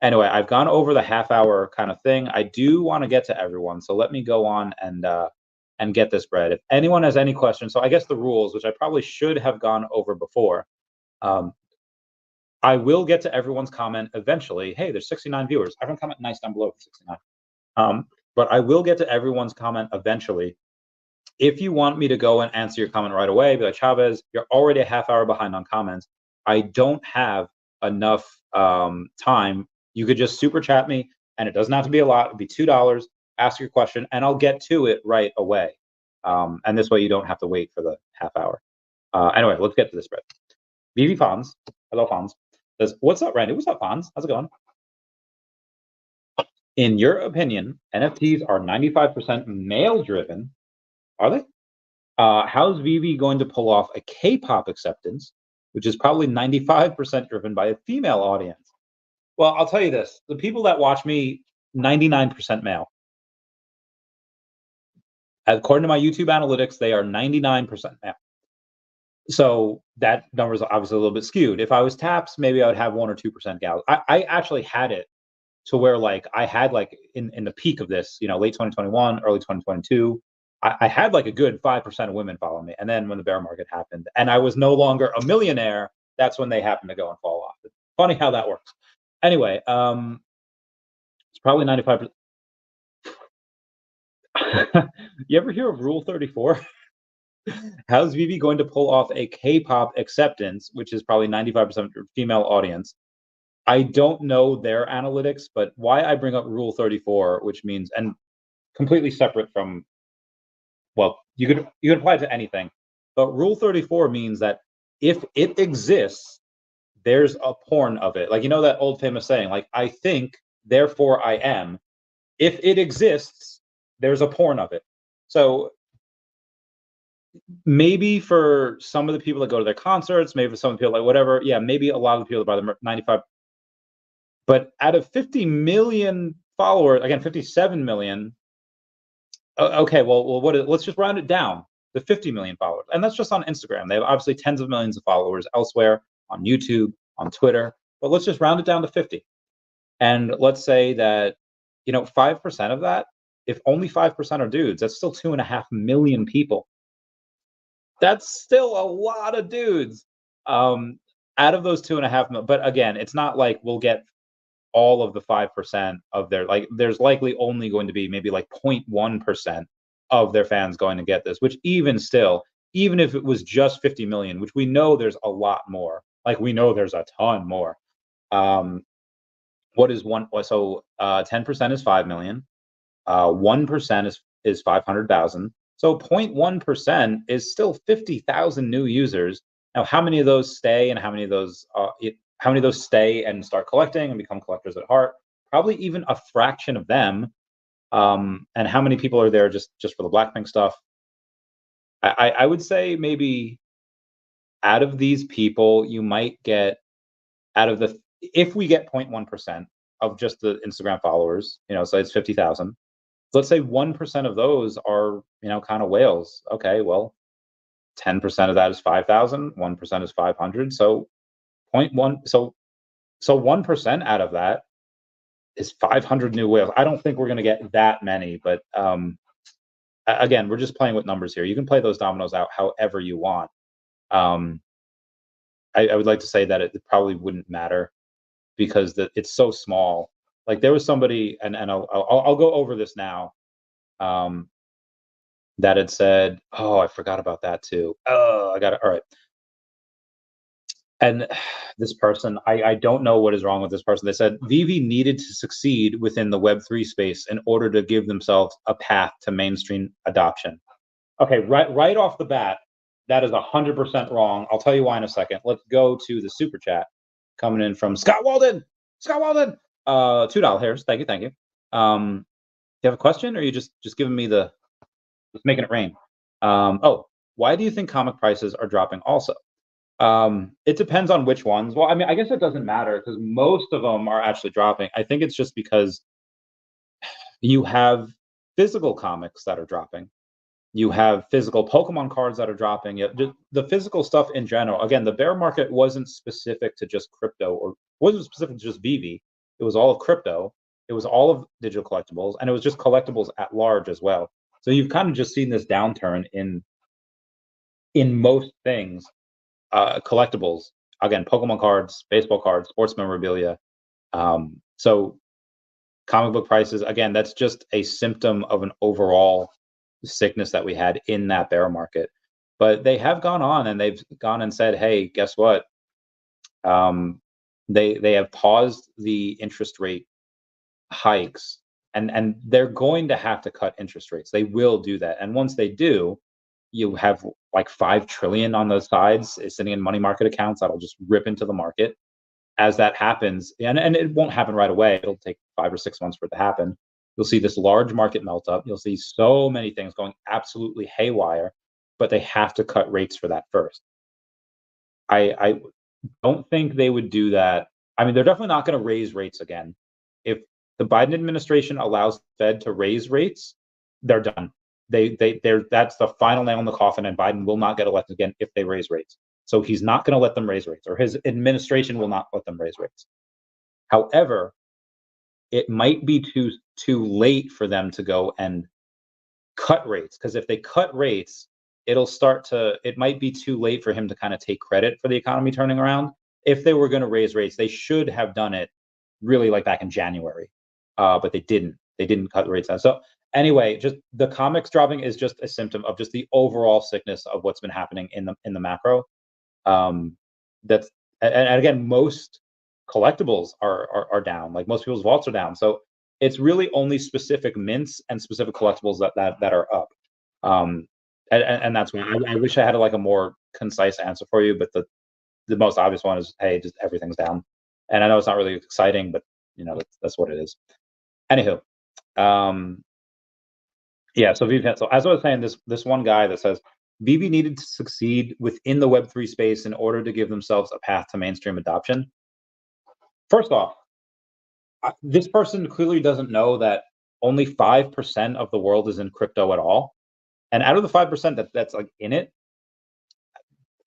Anyway, I've gone over the half-hour kind of thing. I do want to get to everyone, so let me go on and get this bread. If anyone has any questions, so I guess the rules, which I probably should have gone over before, I will get to everyone's comment eventually. Hey, there's 69 viewers. Everyone comment nice down below for 69. But I will get to everyone's comment eventually. If you want me to go and answer your comment right away, be like, "Chavez, you're already a half hour behind on comments. I don't have enough time." You could just super chat me, and it doesn't have to be a lot. It'd be $2. Ask your question, and I'll get to it right away. And this way, you don't have to wait for the half hour. Anyway, let's get to this spread. Veve Fonz, hello Fonz, says, "What's up, Randy? What's up, Fonz? How's it going? In your opinion, NFTs are 95% male-driven. Are they? How's Veve going to pull off a K-pop acceptance, which is probably 95% driven by a female audience?" Well, I'll tell you this. The people that watch me, 99% male. According to my YouTube analytics, they are 99% male. So that number is obviously a little bit skewed. If I was Taps, maybe I would have 1 or 2% gals. I actually had it to where I had in the peak of this, late 2021, early 2022, I had a good 5% of women follow me. And then when the bear market happened and I was no longer a millionaire, that's when they happened to go and fall off. It's funny how that works. Anyway, it's probably 95%. You ever hear of Rule 34? How's Veve going to pull off a K-pop acceptance, which is probably 95% female audience? I don't know their analytics, but why I bring up Rule 34, which means, and completely separate from, well, you could apply it to anything, but Rule 34 means that if it exists, there's a porn of it. That old famous saying, "I think, therefore I am." If it exists, there's a porn of it. So maybe for some of the people that go to their concerts, maybe for some people like whatever, yeah, maybe a lot of the people that buy the 95. But out of 50 million followers, again, 57 million. Okay, well, let's just round it down to 50 million followers, and that's just on Instagram. They have obviously tens of millions of followers elsewhere on YouTube, on Twitter, but let's just round it down to 50. And let's say that 5% of that, if only 5% are dudes, that's still 2.5 million people. That's still a lot of dudes. Um, Out of those 2.5 million, but again, it's not like we'll get all of the 5% of their, like, there's likely only going to be maybe like 0.1% of their fans going to get this, which even still, even if it was just 50 million, which we know there's a lot more, like we know there's a ton more. What is one? So 10% is 5 million. 1% is 500,000. So 0.1% is still 50,000 new users. Now, how many of those stay, and how many of those stay and start collecting and become collectors at heart? Probably even a fraction of them. And how many people are there just for the Blackpink stuff? I would say maybe out of these people, you might get, out of the, if we get 0.1% of just the Instagram followers, so it's 50,000. Let's say 1% of those are, kind of whales. Okay, well, 10% of that is 5,000, 1% is 500. So 0.1, so 1% out of that is 500 new whales. I don't think we're going to get that many, but again, we're just playing with numbers here. You can play those dominoes out however you want. I would like to say that it probably wouldn't matter because it's so small. Like there was somebody, and I'll go over this now. That had said, oh, I forgot about that too. Oh, I got it. All right. And this person, I don't know what is wrong with this person. They said Veve needed to succeed within the Web3 space in order to give themselves a path to mainstream adoption. Okay, right off the bat, that is 100% wrong. I'll tell you why in a second. Let's go to the super chat coming in from Scott Walden. Scott Walden, $2 hairs. Thank you, thank you. Do you have a question, or are you just giving me the, just making it rain? Oh, why do you think comic prices are dropping also? It depends on which ones. Well, I mean, I guess it doesn't matter because most of them are actually dropping. I think it's just because you have physical comics that are dropping. You have physical Pokemon cards that are dropping. The physical stuff in general. Again, the bear market wasn't specific to just crypto, or wasn't specific to just Veve. It was all of crypto. It was all of digital collectibles, and it was just collectibles at large as well. So you've kind of just seen this downturn in most things. Collectibles, again, Pokemon cards, baseball cards, sports memorabilia. So comic book prices, again, that's just a symptom of an overall sickness that we had in that bear market. But they have gone on and they've gone and said, hey, guess what? They have paused the interest rate hikes, and they're going to have to cut interest rates. They will do that. And once they do, you have like 5 trillion on those sides sitting in money market accounts that'll just rip into the market. As that happens, and it won't happen right away, it'll take 5 or 6 months for it to happen. You'll see this large market melt up. You'll see so many things going absolutely haywire, but they have to cut rates for that first. I don't think they would do that. I mean, they're definitely not going to raise rates again. If the Biden administration allows the Fed to raise rates, they're done. That's the final nail in the coffin, and Biden will not get elected again if they raise rates. So he's not going to let them raise rates, or his administration will not let them raise rates. However, it might be too late for them to go and cut rates, because if they cut rates, it might be too late for him to kind of take credit for the economy turning around. If they were going to raise rates, they should have done it really like back in January, but they didn't. They didn't cut the rates down. So anyway, just the comics dropping is just a symptom of just the overall sickness of what's been happening in the macro. That's and again, most collectibles are down. Like most people's vaults are down. So it's really only specific mints and specific collectibles that are up. And that's why I wish I had a more concise answer for you, but the most obvious one is, hey, just everything's down. And I know it's not really exciting, but that's what it is. Anywho, yeah. So as I was saying, this one guy that says, Veve needed to succeed within the Web3 space in order to give themselves a path to mainstream adoption. First off, this person clearly doesn't know that only 5% of the world is in crypto at all. And out of the 5% that's like in it,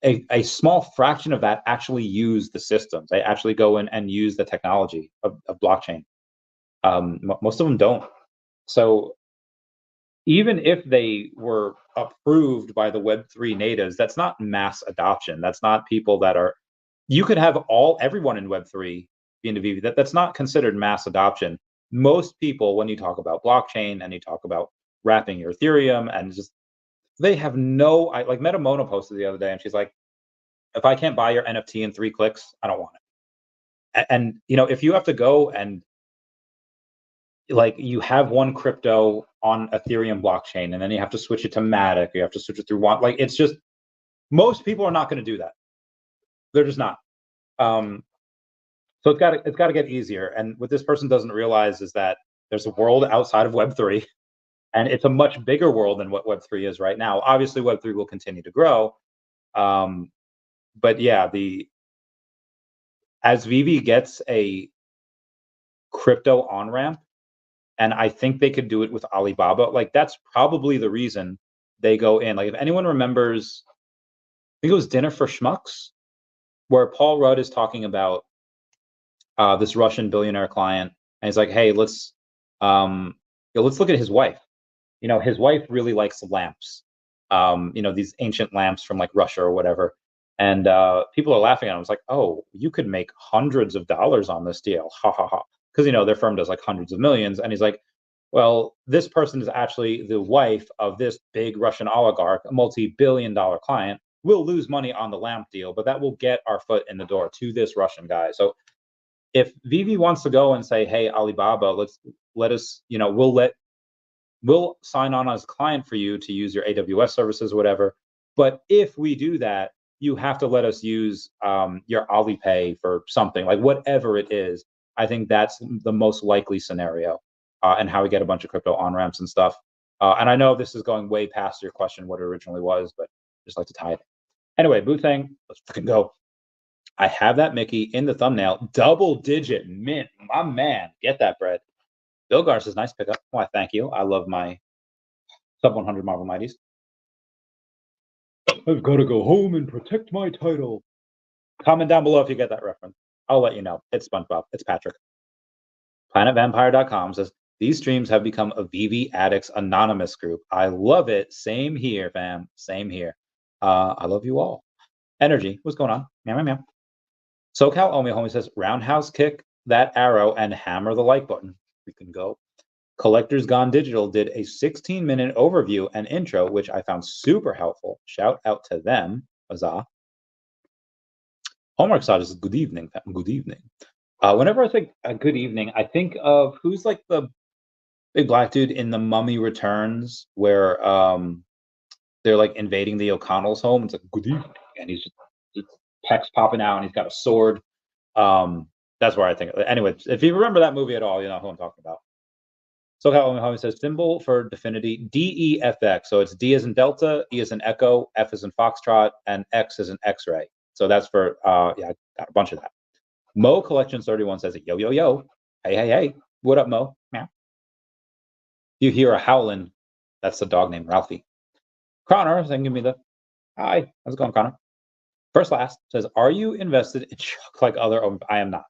a small fraction of that actually use the systems. They actually go in and use the technology of blockchain. Most of them don't. So even if they were approved by the Web3 natives, that's not mass adoption. That's not people that are, you could have everyone in Web3 be into Veve. That's not considered mass adoption. Most people, when you talk about blockchain and you talk about wrapping your Ethereum and just, they have no, like Metamona posted the other day and she's like, if I can't buy your NFT in 3 clicks, I don't want it. And if you have to go and like you have one crypto on Ethereum blockchain and then you have to switch it to Matic, you have to switch it through one, like it's just, most people are not going to do that. They're just not. So it's got to get easier. And what this person doesn't realize is that there's a world outside of Web3, and it's a much bigger world than what Web3 is right now. Obviously, Web3 will continue to grow, but yeah, as Veve gets a crypto on ramp, and I think they could do it with Alibaba. Like that's probably the reason they go in. Like if anyone remembers, I think it was Dinner for Schmucks, where Paul Rudd is talking about this Russian billionaire client, and he's like, "Hey, let's look at his wife. His wife really likes lamps. These ancient lamps from like Russia or whatever." And people are laughing at him. It's like, "Oh, you could make hundreds of dollars on this deal, ha ha ha," because their firm does like hundreds of millions. And he's like, "Well, this person is actually the wife of this big Russian oligarch, a multi-billion-dollar client. We'll lose money on the lamp deal, but that will get our foot in the door to this Russian guy." So if Veve wants to go and say, "Hey, Alibaba, let us, we'll sign on as a client for you to use your AWS services, whatever. But if we do that, you have to let us use your Alipay for something, like whatever it is." I think that's the most likely scenario, and how we get a bunch of crypto on ramps and stuff. And I know this is going way past your question, what it originally was, but just like to tie it. Anyway, Boothang, let's fucking go. I have that Mickey in the thumbnail, double-digit mint, my man. Get that bread. Bill Gar says, "Nice pickup." Why, thank you. I love my sub 100 Marvel Mighties. I've got to go home and protect my title. Comment down below if you get that reference. I'll let you know. It's SpongeBob. It's Patrick. PlanetVampire.com says, "These streams have become a Veve Addicts Anonymous group. I love it. Same here, fam. Same here. I love you all." Energy, what's going on? Meow, meow, meow. SoCal Omi Homie says, "Roundhouse kick that arrow and hammer the like button." We can go. Collectors Gone Digital did a 16-minute overview and intro, which I found super helpful. Shout out to them. Huzzah. Homework side is good evening. Good evening. Whenever I think good evening, I think of who's like the big black dude in The Mummy Returns, where they're like invading the O'Connell's home. It's like good evening, and he's pecs popping out, and he's got a sword. That's where I think. Anyway, if you remember that movie at all, you know who I'm talking about. So how it says symbol for Definity DEFX. So it's D as in Delta, E as in Echo, F as in Foxtrot, and X as in X-ray. So that's for yeah, got a bunch of that. Mo Collections 31 says, "Yo yo yo, hey hey hey, what up Mo?" Meow. You hear a howling? That's the dog named Ralphie. Connor saying, "Give me the hi." How's it going, Connor? First last says, "Are you invested in Chuck like other?" I am not.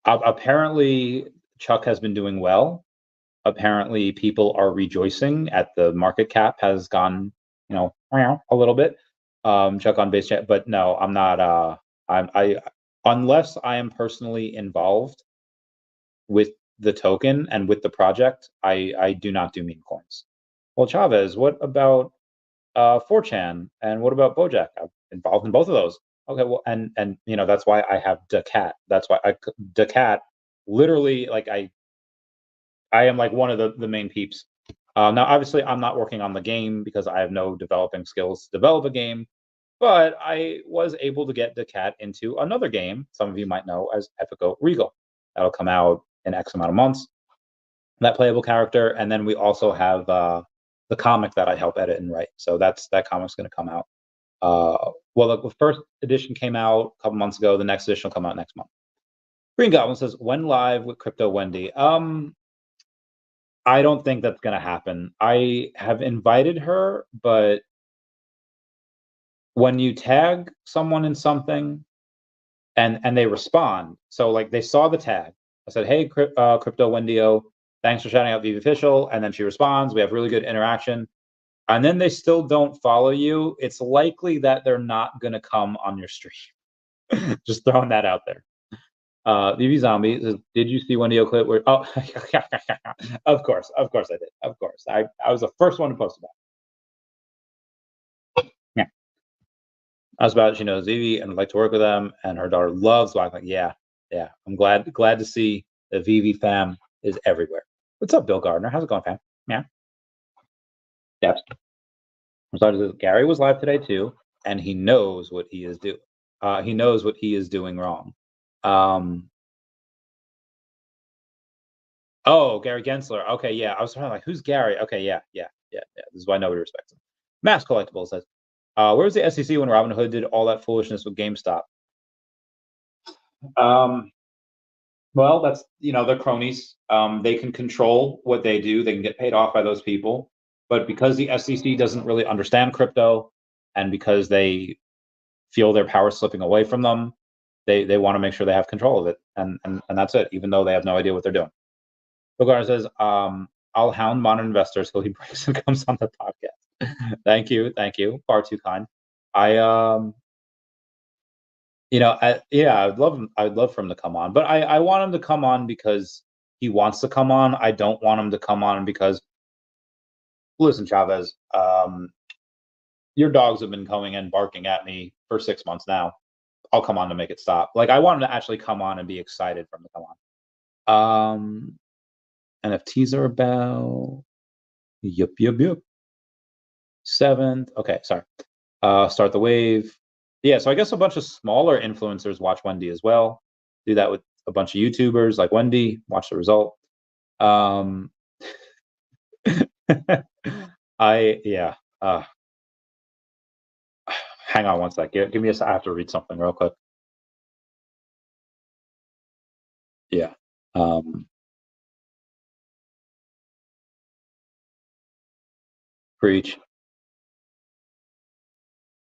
Apparently Chuck has been doing well. Apparently people are rejoicing at the market cap has gone, a little bit. Chuck on base chat, but no, I'm not. I unless I am personally involved with the token and with the project, I do not do meme coins. Well, Chavez, what about 4chan and what about Bojack? I'm involved in both of those. Okay, well, and that's why I have Decat. That's why Decat literally, like I am like one of the main peeps. Now, obviously, I'm not working on the game because I have no developing skills to develop a game, but I was able to get Decat into another game some of you might know as Epico Regal. That'll come out in X amount of months. That playable character, and then we also have the comic that I help edit and write. So that comic's going to come out. Well, the first edition came out a couple months ago. The next edition will come out next month. Green Goblin says, when live with Crypto Wendy? I don't think that's going to happen. I have invited her, but when you tag someone in something and they respond, so like they saw the tag. I said, hey, Crypto Wendy-O, thanks for shouting out Veve Official. And then she responds. We have really good interaction. And then they still don't follow you. It's likely that they're not going to come on your stream. Just throwing that out there. Veve Zombie says, did you see Wendy-O clip where, oh, of course I did. Of course. I was the first one to post about it. Yeah. I was about, she knows Veve and would like to work with them, and her daughter loves Black. Like, yeah. I'm glad to see the Veve fam is everywhere. What's up, Bill Gardner? How's it going, fam? Yeah. Steps. I'm sorry, Gary was live today too, and he knows what he is doing. He knows what he is doing wrong. Oh, Gary Gensler. Okay, yeah. I was trying to like, who's Gary? Okay, yeah. This is why nobody respects him. Mass Collectible says, where was the SEC when Robinhood did all that foolishness with GameStop? Well, that's, they're cronies. They can control what they do. They can get paid off by those people. But because the SEC doesn't really understand crypto, and because they feel their power slipping away from them, they want to make sure they have control of it. And that's it, even though they have no idea what they're doing. Bogar says, I'll hound modern investors till he breaks and comes on the podcast. Thank you. Far too kind. I'd love for him to come on, but I want him to come on because he wants to come on. I don't want him to come on because, listen, Chavez, your dogs have been coming and barking at me for 6 months now. I'll come on to make it stop. Like, I want him to actually come on and be excited for him to come on. NFTs are about, yep. 7th. Okay, sorry. Start the wave. Yeah, so I guess a bunch of smaller influencers watch Wendy as well. Do that with a bunch of YouTubers like Wendy. Watch the result. Hang on one sec. Give me I have to read something real quick. Yeah. Preach.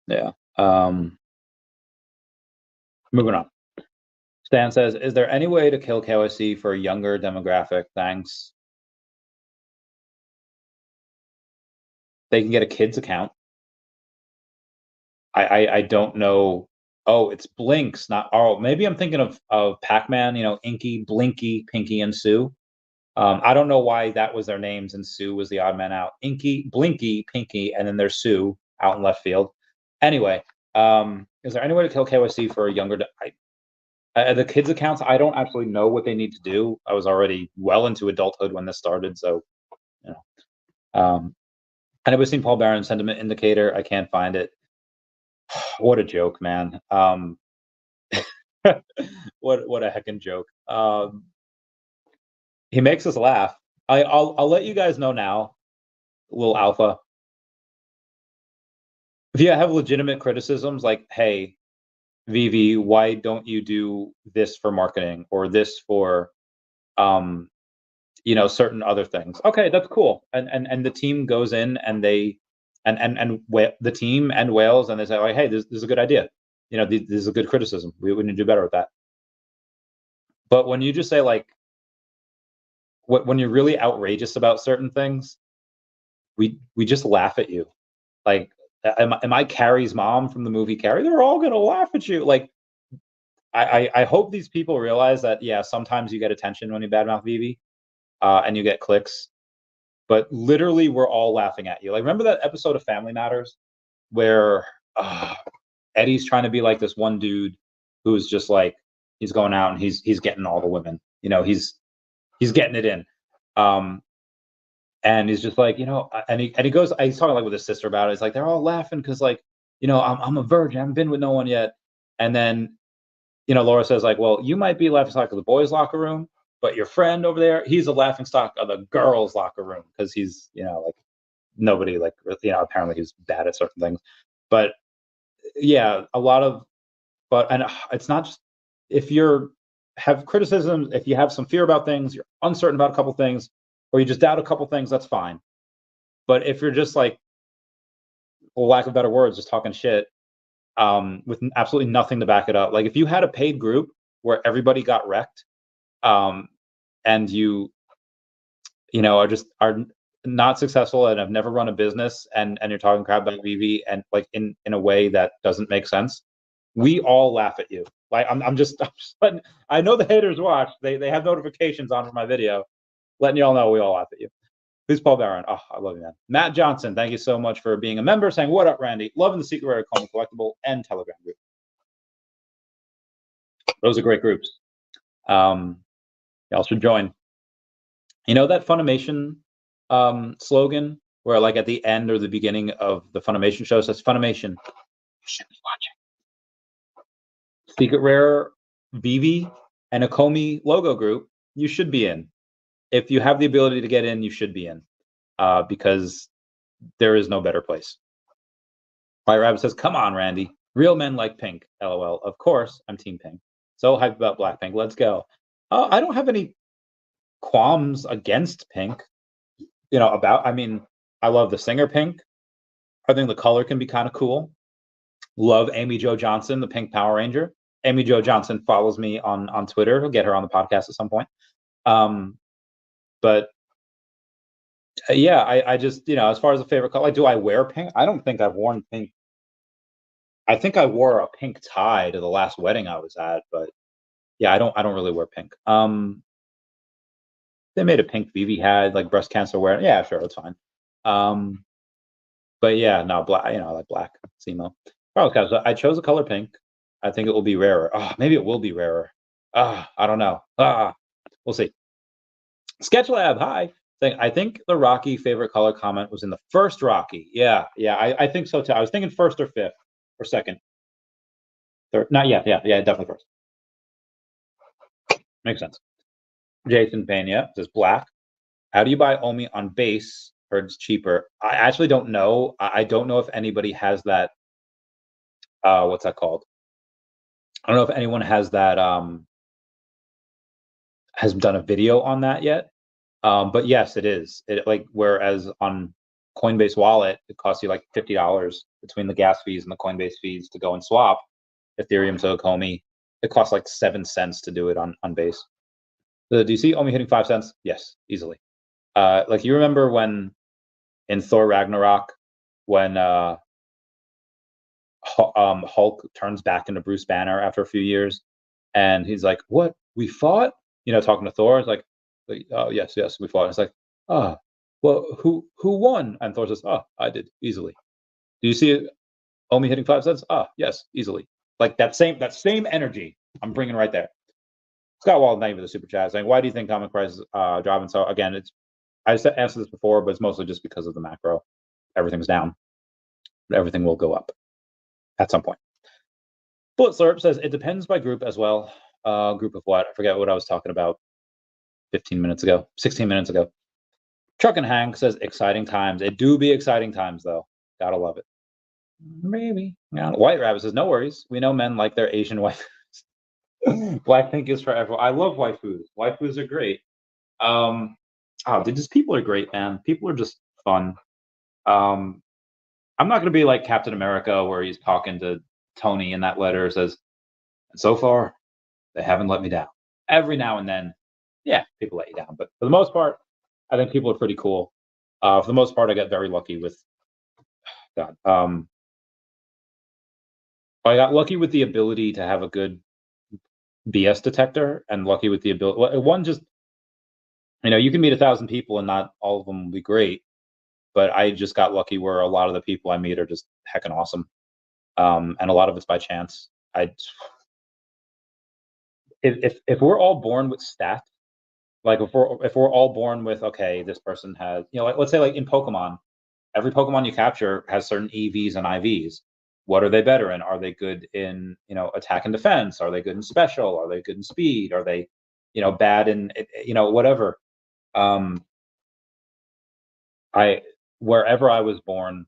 Yeah. Moving on. Stan says, is there any way to kill KYC for a younger demographic? Thanks. They can get a kid's account. I don't know. Oh, it's Blinks, not Arl. Maybe I'm thinking of Pac-Man, Inky, Blinky, Pinky, and Sue. I don't know why that was their names and Sue was the odd man out. Inky, Blinky, Pinky, and then there's Sue out in left field. Anyway, is there any way to kill KYC for a younger? The kids' accounts, I don't actually know what they need to do. I was already well into adulthood when this started, so I never seen Paul Barron's sentiment indicator. I can't find it. What a joke, man. What a heckin' joke. He makes us laugh. I'll let you guys know now, little alpha. If you have legitimate criticisms like, hey, Veve, why don't you do this for marketing or this for certain other things? Okay, that's cool. And the team goes in and they the team and Wales, and they say, like, hey, this is a good idea. This is a good criticism. We need to do better with that. But when you just say, like, when you're really outrageous about certain things, we just laugh at you. Like, am I Carrie's mom from the movie Carrie? They're all gonna laugh at you. Like, I hope these people realize that, yeah, sometimes you get attention when you badmouth Veve, and you get clicks, but literally we're all laughing at you. Like, remember that episode of Family Matters where Eddie's trying to be like this one dude who's just like, he's going out and he's getting all the women, he's getting it in. And he's just like, and he goes, he's talking like with his sister about it. It's like, they're all laughing because, like, I'm a virgin. I haven't been with no one yet. And then, Laura says, like, well, you might be a laughing stock of the boys' locker room, but your friend over there, he's a laughing stock of the girls' locker room because he's, like, nobody like, apparently he's bad at certain things. But yeah, a lot of, and it's not just, if you have criticisms, if you have some fear about things, you're uncertain about a couple things, or you just doubt a couple things, that's fine. But if you're just like, for lack of better words, just talking shit, with absolutely nothing to back it up. Like if you had a paid group where everybody got wrecked, and you are not successful and have never run a business, and you're talking crap about Veve and like in a way that doesn't make sense, we all laugh at you. Like I'm just letting, I know the haters watch. They have notifications on for my video, letting y'all know we all laugh at you. Who's Paul Barron? Oh, I love you, man. Matt Johnson, thank you so much for being a member. Saying, what up, Randy? Loving the Secret Rare Common Collectible and Telegram group. Those are great groups. Y'all should join. You know that Funimation slogan where like at the end or the beginning of the Funimation show says Funimation, you should be watching. Secret Rare, Veve, and a Komi logo group, you should be in. If you have the ability to get in, you should be in, because there is no better place. White Rabbit says, come on, Randy. Real men like pink, LOL. Of course, I'm Team Pink. So hyped about Blackpink. Let's go. I don't have any qualms against Pink. I mean, I love the singer Pink. I think the color can be kind of cool. Love Amy Jo Johnson, the Pink Power Ranger. Amy Jo Johnson follows me on Twitter. We'll get her on the podcast at some point. But yeah, I just, as far as a favorite color, like, do I wear pink? I don't think I've worn pink. I think I wore a pink tie to the last wedding I was at, but yeah, I don't really wear pink. They made a pink Veve had like breast cancer wear. Yeah, sure, that's fine. But yeah, no, black, I like black, SEMO. Oh, guys, I chose the color pink. I think it will be rarer. Oh, maybe it will be rarer. I don't know. We'll see. Sketchlab, hi. I think the Rocky favorite color comment was in the first Rocky. Yeah, I think so too. I was thinking first or fifth or second. Third, not yet. Yeah, definitely first. Makes sense. Jason Pena says black. How do you buy OMI on base? Heard it's cheaper. I actually don't know. I don't know if anybody has that. What's that called? I don't know if anyone has that. Has done a video on that yet. But yes, it is. Whereas on Coinbase Wallet, it costs you like $50 between the gas fees and the Coinbase fees to go and swap Ethereum to OMI. It costs like 7 cents to do it on Base. Do you see OMI hitting 5 cents? Yes, easily. Like you remember when in Thor Ragnarok, when Hulk turns back into Bruce Banner after a few years, and he's like, "What? We fought?" Talking to Thor, it's like, "Oh yes, we fought." It's like, well, who won? And Thor says, "Oh, I did easily." Do you see OMI hitting 5 cents? Yes, easily. Like that same energy I'm bringing right there. Scott Wall, thank you for the super chat, saying, "Why do you think comic prices dropping?" So again, I answered this before, but it's mostly just because of the macro. Everything's down, but everything will go up at some point. Bullet Slurp says it depends by group as well. Group of what? I forget what I was talking about 16 minutes ago. Truck and Hank says exciting times. It do be exciting times though. Gotta love it. Maybe. Yeah. White Rabbit says no worries. We know men like their Asian wife. Blackpink is forever. I love waifus. Waifus are great. People are great, man. People are just fun. I'm not gonna be like Captain America where he's talking to Tony in that letter, says, so far, they haven't let me down. Every now and then, yeah, people let you down. But for the most part, I think people are pretty cool. For the most part, I got very lucky with God. I got lucky with the ability to have a good BS detector, and lucky with the ability. One just, you can meet 1,000 people and not all of them will be great. But I just got lucky where a lot of the people I meet are just heckin' awesome. And a lot of it's by chance. If we're all born with stats, like if we're all born with, okay, this person has, like let's say like in Pokemon, every Pokemon you capture has certain EVs and IVs. What are they better in? Are they good in, attack and defense? Are they good in special? Are they good in speed? Are they, bad in, whatever? wherever I was born,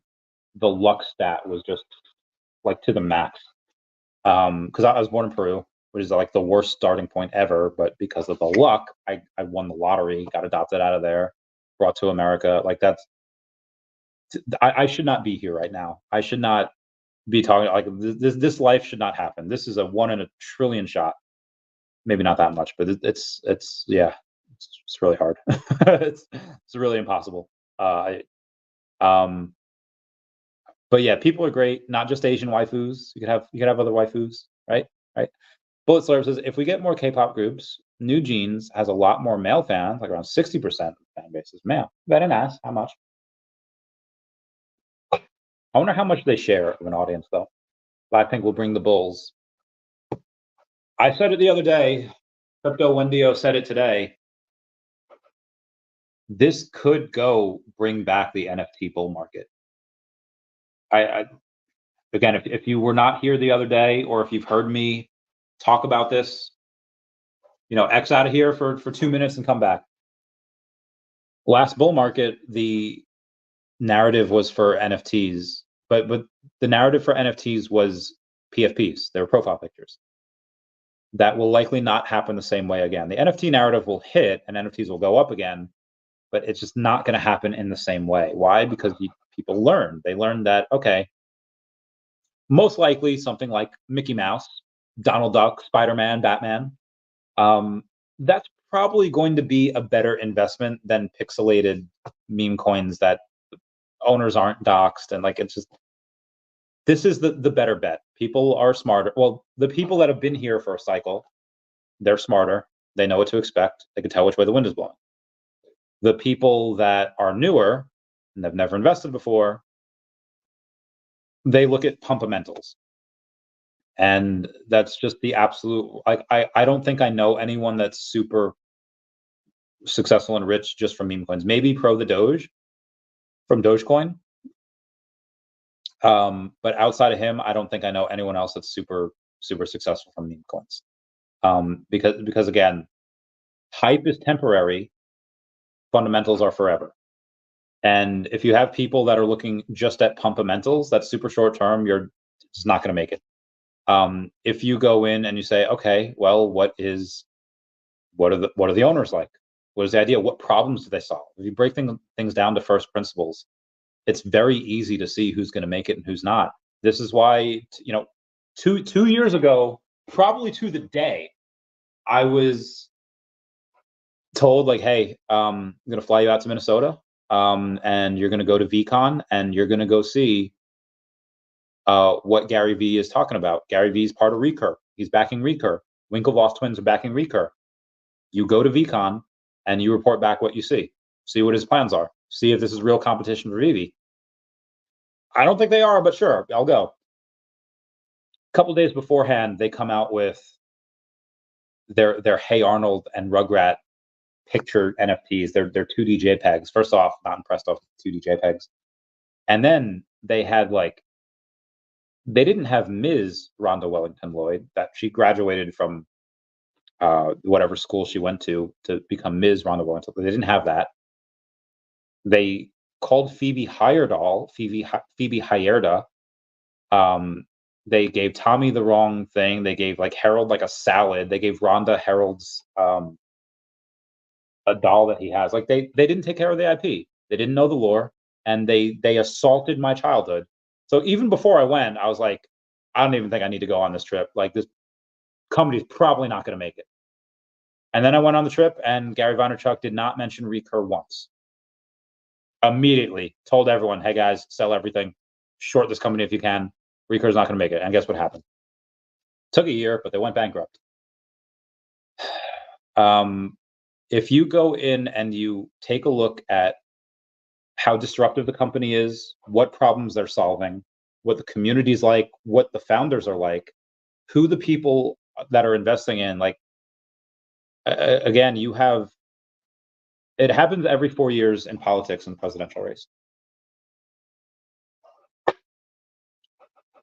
the luck stat was just like to the max. Because I was born in Peru, which is like the worst starting point ever. But because of the luck, I won the lottery, got adopted out of there, brought to America. Like I should not be here right now. I should not be talking like this life should not happen. This is a 1 in a trillion shot. Maybe not that much, but it's yeah, it's really hard. It's really impossible. Um, but yeah, people are great. Not just Asian waifus. You could have other waifus, right? Right. Bullet Slurp says if we get more K-pop groups, New Jeans has a lot more male fans, like around 60% fan base is male. Very nice. How much? I wonder how much they share of an audience though. Blackpink will bring the bulls. I said it the other day. Crypto Wendio said it today. This could go bring back the NFT bull market. I again, if you were not here the other day, or if you've heard me talk about this, X out of here for 2 minutes and come back. Last bull market, the narrative was for NFTs, but the narrative for NFTs was PFPs. They were profile pictures. That will likely not happen the same way again. The NFT narrative will hit and NFTs will go up again, but it's just not going to happen in the same way. Why? Because people learn. They learn that, okay, most likely something like Mickey Mouse, Donald Duck, Spider-Man, Batman, that's probably going to be a better investment than pixelated meme coins that owners aren't doxxed. And like, it's just, this is the better bet. People are smarter. Well, the people that have been here for a cycle, they're smarter. They know what to expect. They can tell which way the wind is blowing. The people that are newer and have never invested before, they look at pumpamentals. And that's just the absolute, I don't think I know anyone that's super successful and rich just from meme coins. Maybe Pro the Doge from Dogecoin. But outside of him, I don't think I know anyone else that's super successful from meme coins. Because again, hype is temporary, fundamentals are forever. And if you have people that are looking just at pumpamentals, that's super short term, you're just not going to make it. If you go in and you say, okay, well, what are the owners like? What is the idea? What problems do they solve? If you break things down to first principles, it's very easy to see who's going to make it and who's not. This is why, 2 years ago, probably to the day, I was told like, hey, I'm going to fly you out to Minnesota, and you're going to go to VCon and you're going to go see what Gary Vee is talking about. Gary Vee is part of Recur. He's backing Recur. Winklevoss twins are backing Recur. You go to VCon and you report back what you see. See what his plans are. See if this is real competition for Veve. I don't think they are, but sure, I'll go. A couple days beforehand, they come out with their Hey Arnold and Rugrat picture NFTs. They're 2D JPEGs. First off, not impressed off 2D JPEGs. And then they had they didn't have Ms. Rhonda Wellington Lloyd, that she graduated from whatever school she went to become Ms. Rhonda Wellington. They didn't have that. They called Phoebe Heyerdahl, Phoebe Heyerda. They gave Tommy the wrong thing. They gave Harold a salad. They gave Rhonda Harold's a doll that he has. They didn't take care of the IP. They didn't know the lore, and they assaulted my childhood. So even before I went, I was like, I don't even think I need to go on this trip. This company's probably not going to make it. And then I went on the trip, and Gary Vaynerchuk did not mention Recur once. Immediately told everyone, hey guys, sell everything, short this company if you can. Recur's not going to make it. And guess what happened? Took a year, but they went bankrupt. If you go in and you take a look at how disruptive the company is, what problems they're solving, what the community's like, what the founders are like, who the people that are investing in, again, it happens every 4 years in politics and presidential race.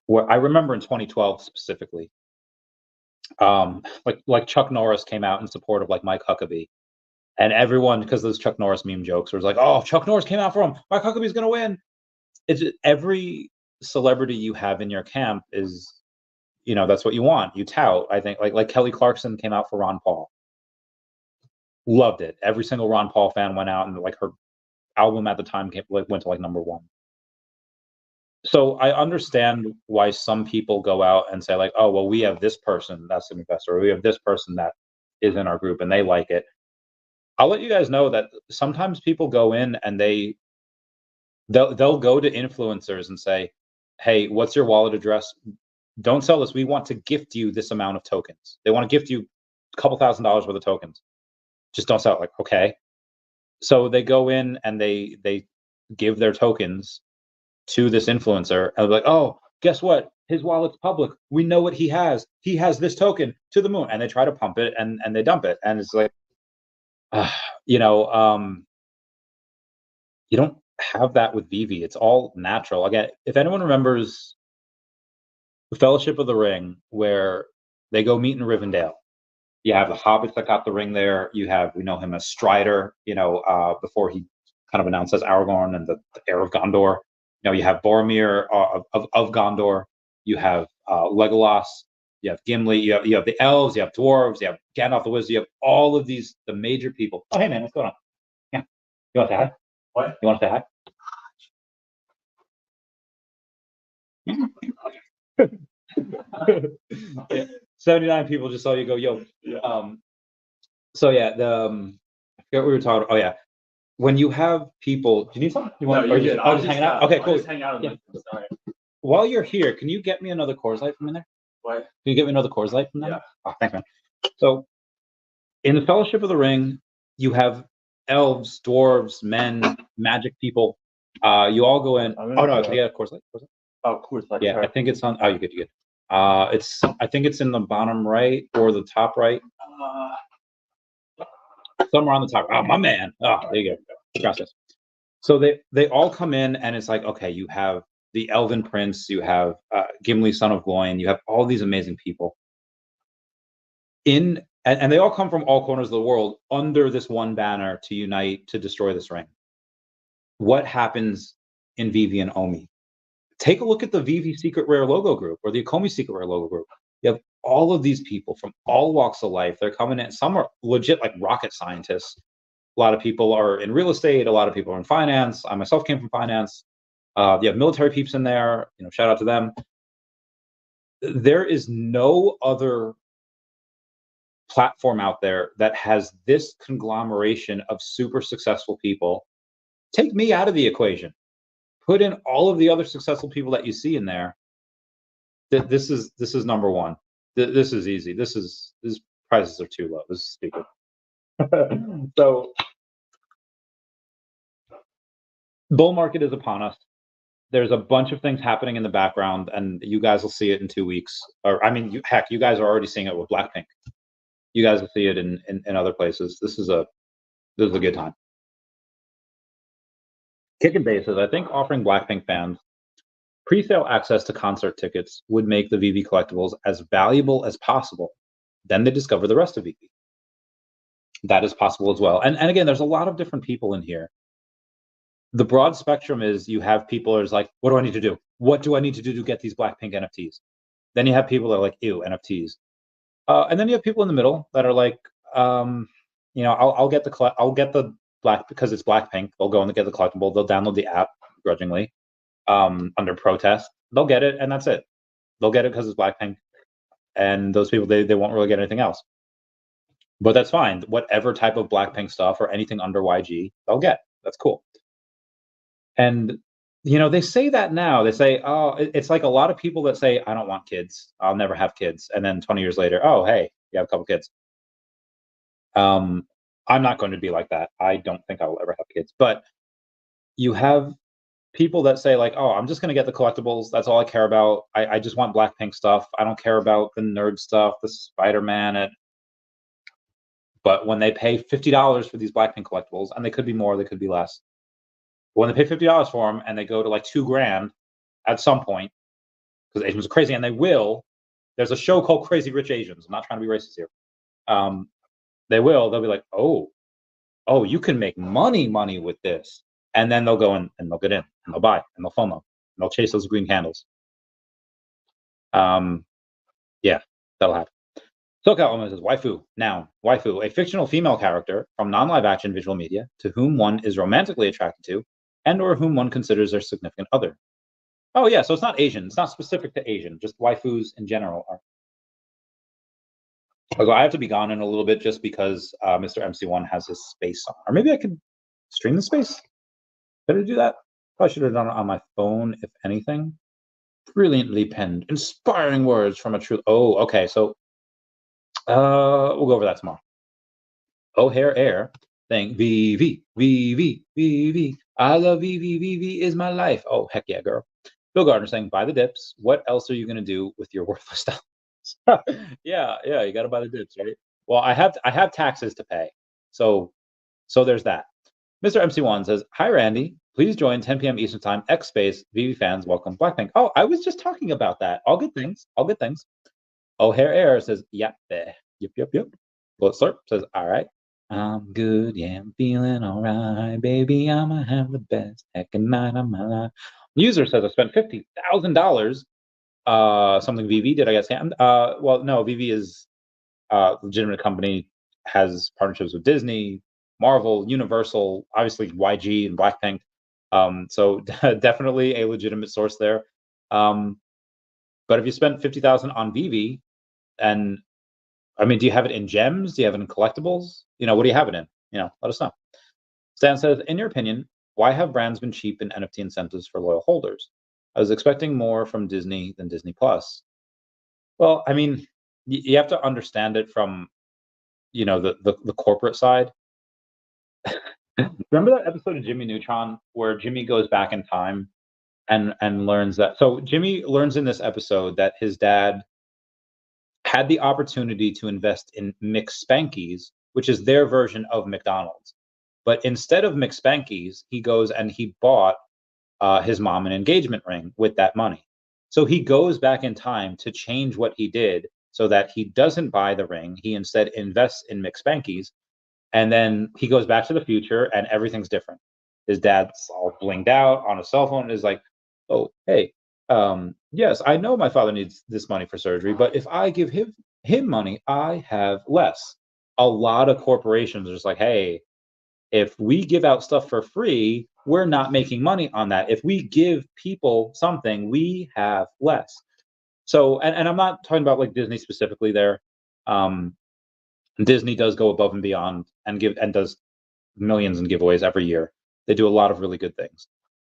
Where I remember in 2012 specifically, like Chuck Norris came out in support of Mike Huckabee, And everyone, because those Chuck Norris meme jokes, was like, "Oh, Chuck Norris came out for him. Mark Huckabee's gonna win." It's every celebrity you have in your camp is, that's what you want. You tout. I think like Kelly Clarkson came out for Ron Paul. Loved it. Every single Ron Paul fan went out, and like her album at the time went to like #1. So I understand why some people go out and say like, "Oh, well, we have this person that's an investor, or we have this person that is in our group and they like it." I'll let you guys know that sometimes people go in and they'll go to influencers and say, "Hey, what's your wallet address? Don't sell this. We want to gift you this amount of tokens." They want to gift you a couple $1,000s worth of tokens. Just don't sell it. Like, okay. So they go in and they give their tokens to this influencer, and they're like, "Oh, guess what? His wallet's public. We know what he has. He has this token to the moon." And they try to pump it, and they dump it. And it's like, you know, you don't have that with Veve. It's all natural. Again, if anyone remembers the Fellowship of the Ring, where they go meet in Rivendell, you have the hobbits that got the ring there. We know him as Strider, before he kind of announced as Aragorn and the heir of Gondor. You have Boromir of Gondor. You have Legolas. You have Gimli. You have the elves. You have dwarves. You have Gandalf the Wizard. You have all of these, the major people. Oh, hey man, what's going on? Yeah, you want to say hi? What? You want to say hi? Yeah. 79 people just saw you go, yo. So yeah, I forget what we were talking about. Oh yeah, when you have people, do you need something? You want? No, just hanging out. Okay, cool. Just hang out. Yeah. Sorry. While you're here, can you get me another Coors Light from in there? What? Can you get me another Coors Light from there? Yeah. Oh, thanks, man. So, in the Fellowship of the Ring, you have elves, dwarves, men, magic people. You all go in. Oh no, can you get a Coors Light? Oh, Coors Light. Yeah, sorry. I think it's on. Oh, you good. I think it's in the bottom right or the top right. Somewhere on the top. Oh, my man. Oh, there you go. Gracias. So they all come in, and it's like, okay, you have the Elven Prince, you have Gimli, son of Gloin, you have all these amazing people. And they all come from all corners of the world under this one banner to unite to destroy this ring. What happens in Veve and OMI? Take a look at the Veve Secret Rare logo group or the Okomi Secret Rare logo group. You have all of these people from all walks of life. They're coming in. Some are legit like rocket scientists. A lot of people are in real estate. A lot of people are in finance. I myself came from finance. You have military peeps in there. Shout out to them. There is no other platform out there that has this conglomeration of super successful people. Take me out of the equation. Put in all of the other successful people that you see in there. This is number one. This is easy. These prices are too low. This is stupid. So, bull market is upon us. There's a bunch of things happening in the background, and you guys will see it in 2 weeks. Or I mean, heck, you guys are already seeing it with Blackpink. You guys will see it in other places. This is a good time. Kicking bases. I think offering Blackpink fans pre-sale access to concert tickets would make the Veve collectibles as valuable as possible. Then they discover the rest of Veve. That is possible as well. And again, there's a lot of different people in here. The broad spectrum is you have people who's like, what do I need to do? What do I need to do to get these Blackpink NFTs? Then you have people that are like, ew, NFTs. And then you have people in the middle that are like, I'll get the black because it's Blackpink. They'll go and get the collectible. They'll download the app grudgingly under protest. They'll get it, and that's it. They'll get it because it's Blackpink. And those people, they won't really get anything else. But that's fine. Whatever type of Blackpink stuff or anything under YG, they'll get. That's cool. And they say that now. They say, oh, it's like a lot of people that say, I don't want kids. I'll never have kids. And then 20 years later, oh, hey, you have a couple kids. I'm not going to be like that. I don't think I will ever have kids. But you have people that say like, oh, I'm just going to get the collectibles. That's all I care about. I just want Blackpink stuff. I don't care about the nerd stuff, the Spider-Man. But when they pay $50 for these Blackpink collectibles, and they could be more, they could be less. When they pay $50 for them and they go to like $2,000 at some point, because Asians are crazy, and they will. There's a show called Crazy Rich Asians. I'm not trying to be racist here. They'll be like, oh, oh, you can make money with this. And then they'll go in and they'll get in and they'll buy and they'll FOMO and they'll chase those green candles. Yeah, that'll happen. SoCal Oma says, waifu, noun, waifu, a fictional female character from non-live action visual media to whom one is romantically attracted to and or whom one considers their significant other. Oh, yeah, so it's not Asian. It's not specific to Asian. Just waifus in general are. Although I have to be gone in a little bit just because Mr. MC1 has his space on. Or maybe I could stream the space. Better do that. Probably should have done it on my phone, if anything. Brilliantly penned. Inspiring words from a true... Oh, okay, so we'll go over that tomorrow. O'Hare Air saying, VV, VV, VV. I love VV, VV is my life. Oh, heck yeah, girl. Bill Gardner saying, buy the dips. What else are you going to do with your worthless dollars? yeah, you got to buy the dips, right? Well, I have taxes to pay. So there's that. Mr. MC1 says, hi, Randy. Please join 10 p.m. Eastern Time. X space. VV fans, welcome. Blackpink. Oh, I was just talking about that. All good things. All good things. O'Hare Air says, yep. Yep. Well, Slurp says, all right. I'm good. Yeah, I'm feeling all right. Baby, I'ma have the best heckin' night of my life. User says, I spent $50,000. Something VV did I get scammed? Well, no, VV is a legitimate company, has partnerships with Disney, Marvel, Universal, obviously YG and Blackpink. So definitely a legitimate source there. But if you spent $50,000 on VV, and I mean, do you have it in gems? Do you have it in collectibles? What do you have it in? Let us know. Stan says, in your opinion, why have brands been cheap in NFT incentives for loyal holders? I was expecting more from Disney than Disney Plus. Well, I mean, you have to understand it from, the corporate side. Remember that episode of Jimmy Neutron where Jimmy goes back in time and learns that? So Jimmy learns in this episode that his dad had the opportunity to invest in McSpankies, which is their version of McDonald's. But instead of McSpankies, he goes and he bought his mom an engagement ring with that money. So he goes back in time to change what he did so that he doesn't buy the ring. He instead invests in McSpankies. And then he goes back to the future and everything's different. His dad's all blinged out on a cell phone and is like, oh, hey, yes, I know my father needs this money for surgery, but if I give him money, I have less. A lot of corporations are just like, hey, if we give out stuff for free, we're not making money on that. If we give people something, we have less. So, and I'm not talking about like Disney specifically there. Disney does go above and beyond and does millions in giveaways every year. They do a lot of really good things.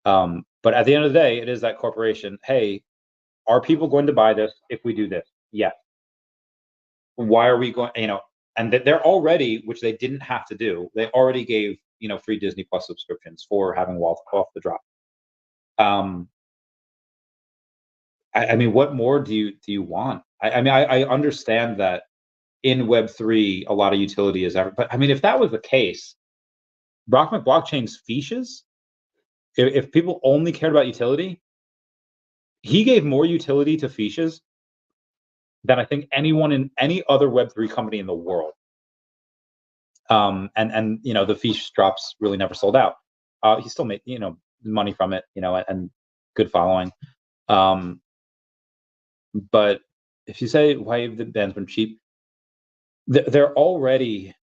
But at the end of the day, it is that corporation. Hey, are people going to buy this if we do this? Yeah. Why are we going? And they're already, which they didn't have to do. They already gave free Disney Plus subscriptions for having off the drop. I mean, what more do you want? I mean, I understand that in Web3, a lot of utility is ever, but I mean, if that was the case, Brockman Blockchain's Feeshes, if people only cared about utility, he gave more utility to Feeshes than I think anyone in any other Web3 company in the world. And the Feesh drops really never sold out. He still made money from it, and good following. But if you say why have the bands been cheap, they're already,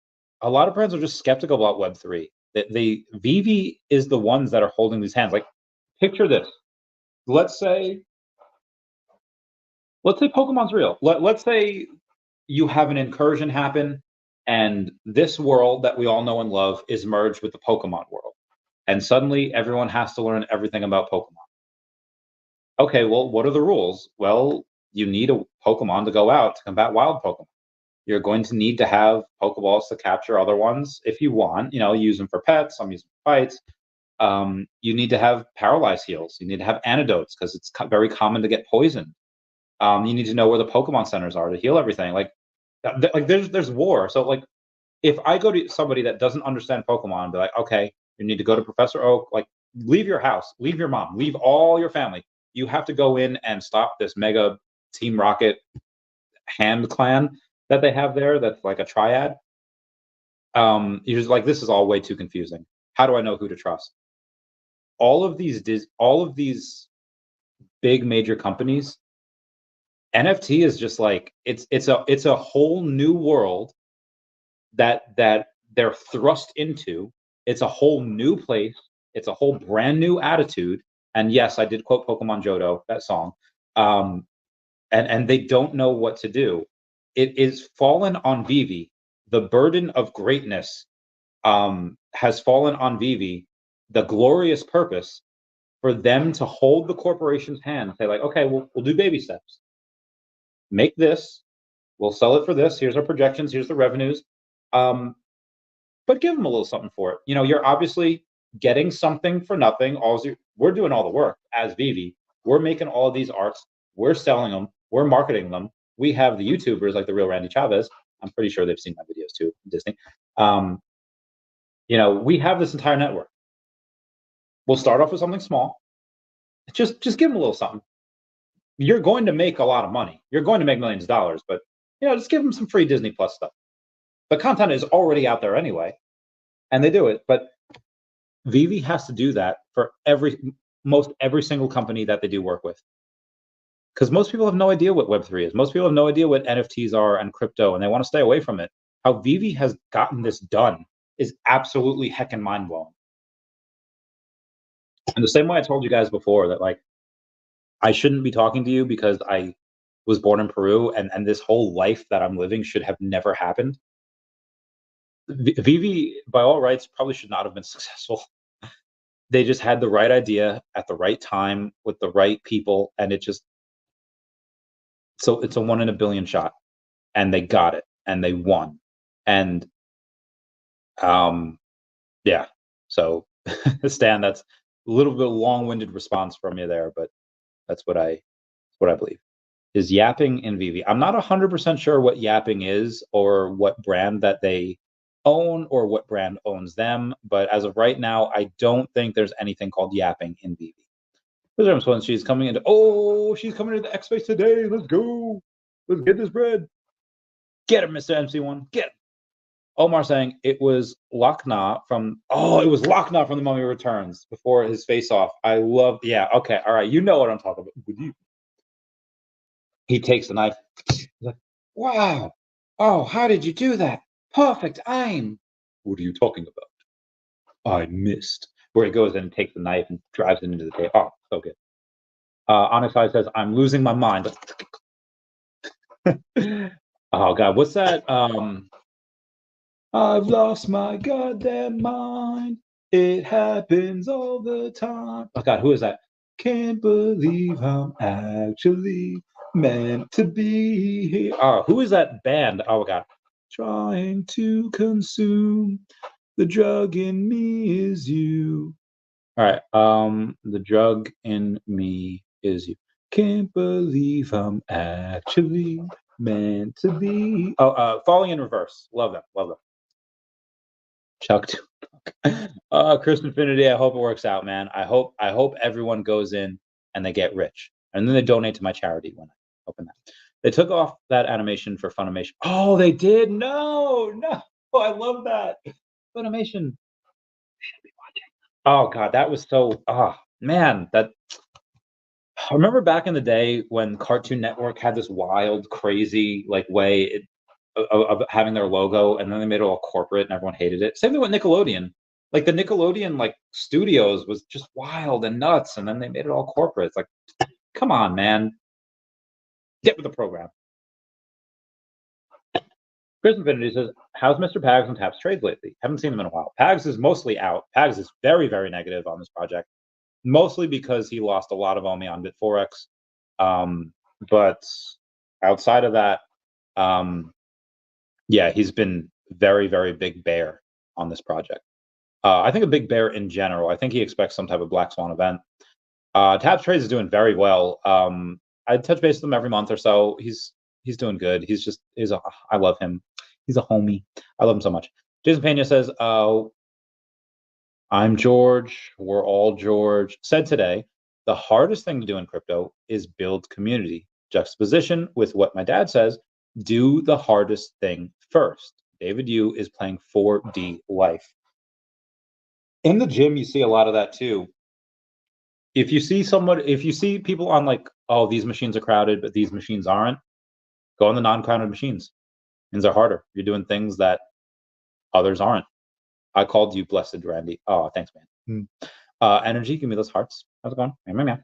a lot of brands are just skeptical about Web3. The Veve is the ones that are holding these hands. Like, picture this. Let's say Pokemon's real. Let's say you have an incursion happen, and this world that we all know and love is merged with the Pokemon world, and suddenly everyone has to learn everything about Pokemon. Okay, well, what are the rules? Well, you need a Pokemon to go out to combat wild Pokemon. You're going to need to have Pokeballs to capture other ones if you want. Use them for pets. Some use them for fights. You need to have paralyzed heals. You need to have antidotes because it's very common to get poisoned. You need to know where the Pokemon centers are to heal everything. Like there's war. So like, if I go to somebody that doesn't understand Pokemon and be like, okay, you need to go to Professor Oak, like leave your house, leave your mom, leave all your family. You have to go in and stop this mega Team Rocket hand clan that they have there. That's like a triad. You're just like, this is all way too confusing. How do I know who to trust? All of these big major companies, NFT is just like it's a whole new world that they're thrust into. It's a whole new place. It's a whole brand new attitude. And yes, I did quote Pokemon Johto, that song. And they don't know what to do. It is fallen on Veve. The burden of greatness has fallen on Veve. The glorious purpose for them to hold the corporation's hand and say, like, okay, we'll do baby steps. Make this. We'll sell it for this. Here's our projections. Here's the revenues. But give them a little something for it. You're obviously getting something for nothing. We're doing all the work as Veve. We're making all of these arts. We're selling them. We're marketing them. We have the YouTubers like the real Randy Chavez. I'm pretty sure they've seen my videos too, Disney. We have this entire network. We'll start off with something small. Just give them a little something. You're going to make a lot of money. You're going to make millions of dollars, but just give them some free Disney Plus stuff. The content is already out there anyway, and they do it. But Veve has to do that for most every single company that they do work with, because most people have no idea what Web3 is. Most people have no idea what NFTs are and crypto, and they want to stay away from it. How Veve has gotten this done is absolutely heckin' mind blowing. And the same way I told you guys before that, like, I shouldn't be talking to you because I was born in Peru and this whole life that I'm living should have never happened. Veve, by all rights, probably should not have been successful. They just had the right idea at the right time with the right people, and so it's a 1 in a billion shot, and they got it, and they won, and yeah. So Stan, that's a little bit of long-winded response from you there, but that's what I believe is yapping in Veve. I'm not 100% sure what yapping is or what brand that they own or what brand owns them, but as of right now, I don't think there's anything called yapping in Veve. She's coming into the X Space today. Let's go. Let's get this bread. Get him, Mr. MC1. Get him. Omar saying it was Lochna from The Mummy Returns before his face off. Yeah, okay, all right. You know what I'm talking about. He takes the knife. He's like, wow. Oh, how did you do that? Perfect aim. What are you talking about? I missed. Where he goes in and takes the knife and drives it into the table. Oh, so good. Onyx says, I'm losing my mind. Oh, God. What's that? I've lost my goddamn mind. It happens all the time. Oh, God. Who is that? Can't believe I'm actually meant to be here. Oh, who is that band? Oh, God. Trying to consume the drug in me is you. All right. The drug in me is you. Can't believe I'm actually meant to be. Oh, Falling in Reverse. Love them. Love them. Chuck. Chris Infinity. I hope it works out, man. I hope everyone goes in and they get rich, and then they donate to my charity when I open that. They took off that animation for Funimation. Oh, they did? No. I love that. Funimation. Oh, God, that was so, man, I remember back in the day when Cartoon Network had this wild, crazy, like, way of having their logo, and then they made it all corporate and everyone hated it. Same thing with Nickelodeon. Like, the Nickelodeon, like, studios was just wild and nuts, and then they made it all corporate. It's like, come on, man. Get with the program. Chris Infinity says, how's Mr. Pags and Taps trades lately? Haven't seen them in a while. Pags is mostly out. Pags is very, very negative on this project, mostly because he lost a lot of OMI on BitForex. But outside of that, yeah, he's been very, very big bear on this project. I think a big bear in general. I think he expects some type of Black Swan event. Taps Trades is doing very well. I touch base with him every month or so. He's doing good. I love him. He's a homie. I love him so much. Jason Pena says, I'm George. We're all George. Said today, the hardest thing to do in crypto is build community. Juxtaposition with what my dad says, do the hardest thing first. David Yu is playing 4D life. In the gym, you see a lot of that too. If you see people on like, oh, these machines are crowded, but these machines aren't, go on the non-crowded machines. Machines are harder. You're doing things that others aren't. I called you blessed, Randy. Oh, thanks, man. Energy, give me those hearts. How's it going? Meow.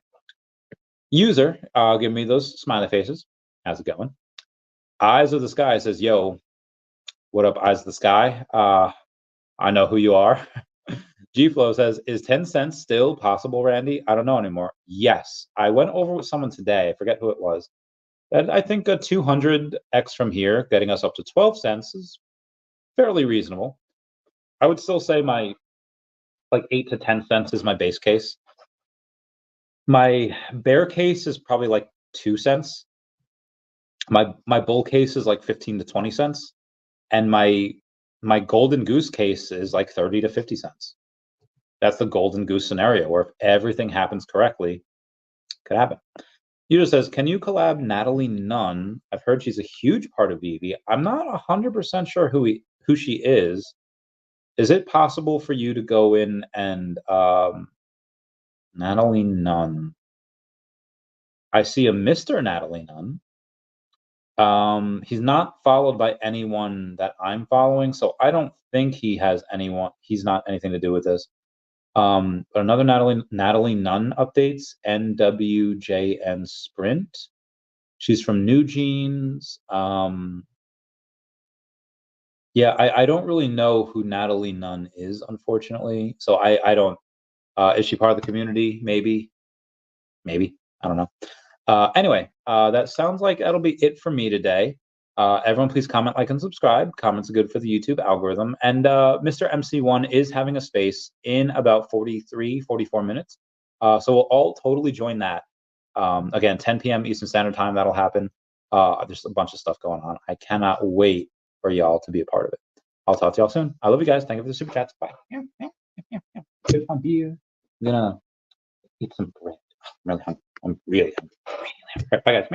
User, give me those smiley faces. How's it going? Eyes of the Sky says, yo, what up, Eyes of the Sky? I know who you are. G-Flow says, is 10 cents still possible, Randy? I don't know anymore. Yes. I went over with someone today. I forget who it was. And I think a 200x from here, getting us up to 12 cents is fairly reasonable. I would still say my 8 to 10 cents is my base case. My bear case is probably like 2 cents. My bull case is like 15 to 20 cents. And my golden goose case is like 30 to 50 cents. That's the golden goose scenario where if everything happens correctly, it could happen. User says, can you collab Natalie Nunn? I've heard she's a huge part of Veve. I'm not 100% sure who she is. Is it possible for you to go in and Natalie Nunn? I see a Mr. Natalie Nunn. He's not followed by anyone that I'm following, so I don't think he has anyone. He's not anything to do with this. But another Natalie Nunn updates, NWJN Sprint. She's from New Jeans. Yeah, I don't really know who Natalie Nunn is, unfortunately. So I don't. Is she part of the community? Maybe. I don't know. Anyway, that sounds like that'll be it for me today. Everyone, please comment, like, and subscribe. Comments are good for the YouTube algorithm. And Mr. MC1 is having a space in about 44 minutes. So we'll all totally join that. Again, 10 p.m. Eastern Standard Time, that'll happen. There's a bunch of stuff going on. I cannot wait for y'all to be a part of it. I'll talk to y'all soon. I love you guys. Thank you for the super chats. Bye. Good fun beer. I'm gonna eat some bread. I'm really hungry. I'm really hungry. Bye, guys.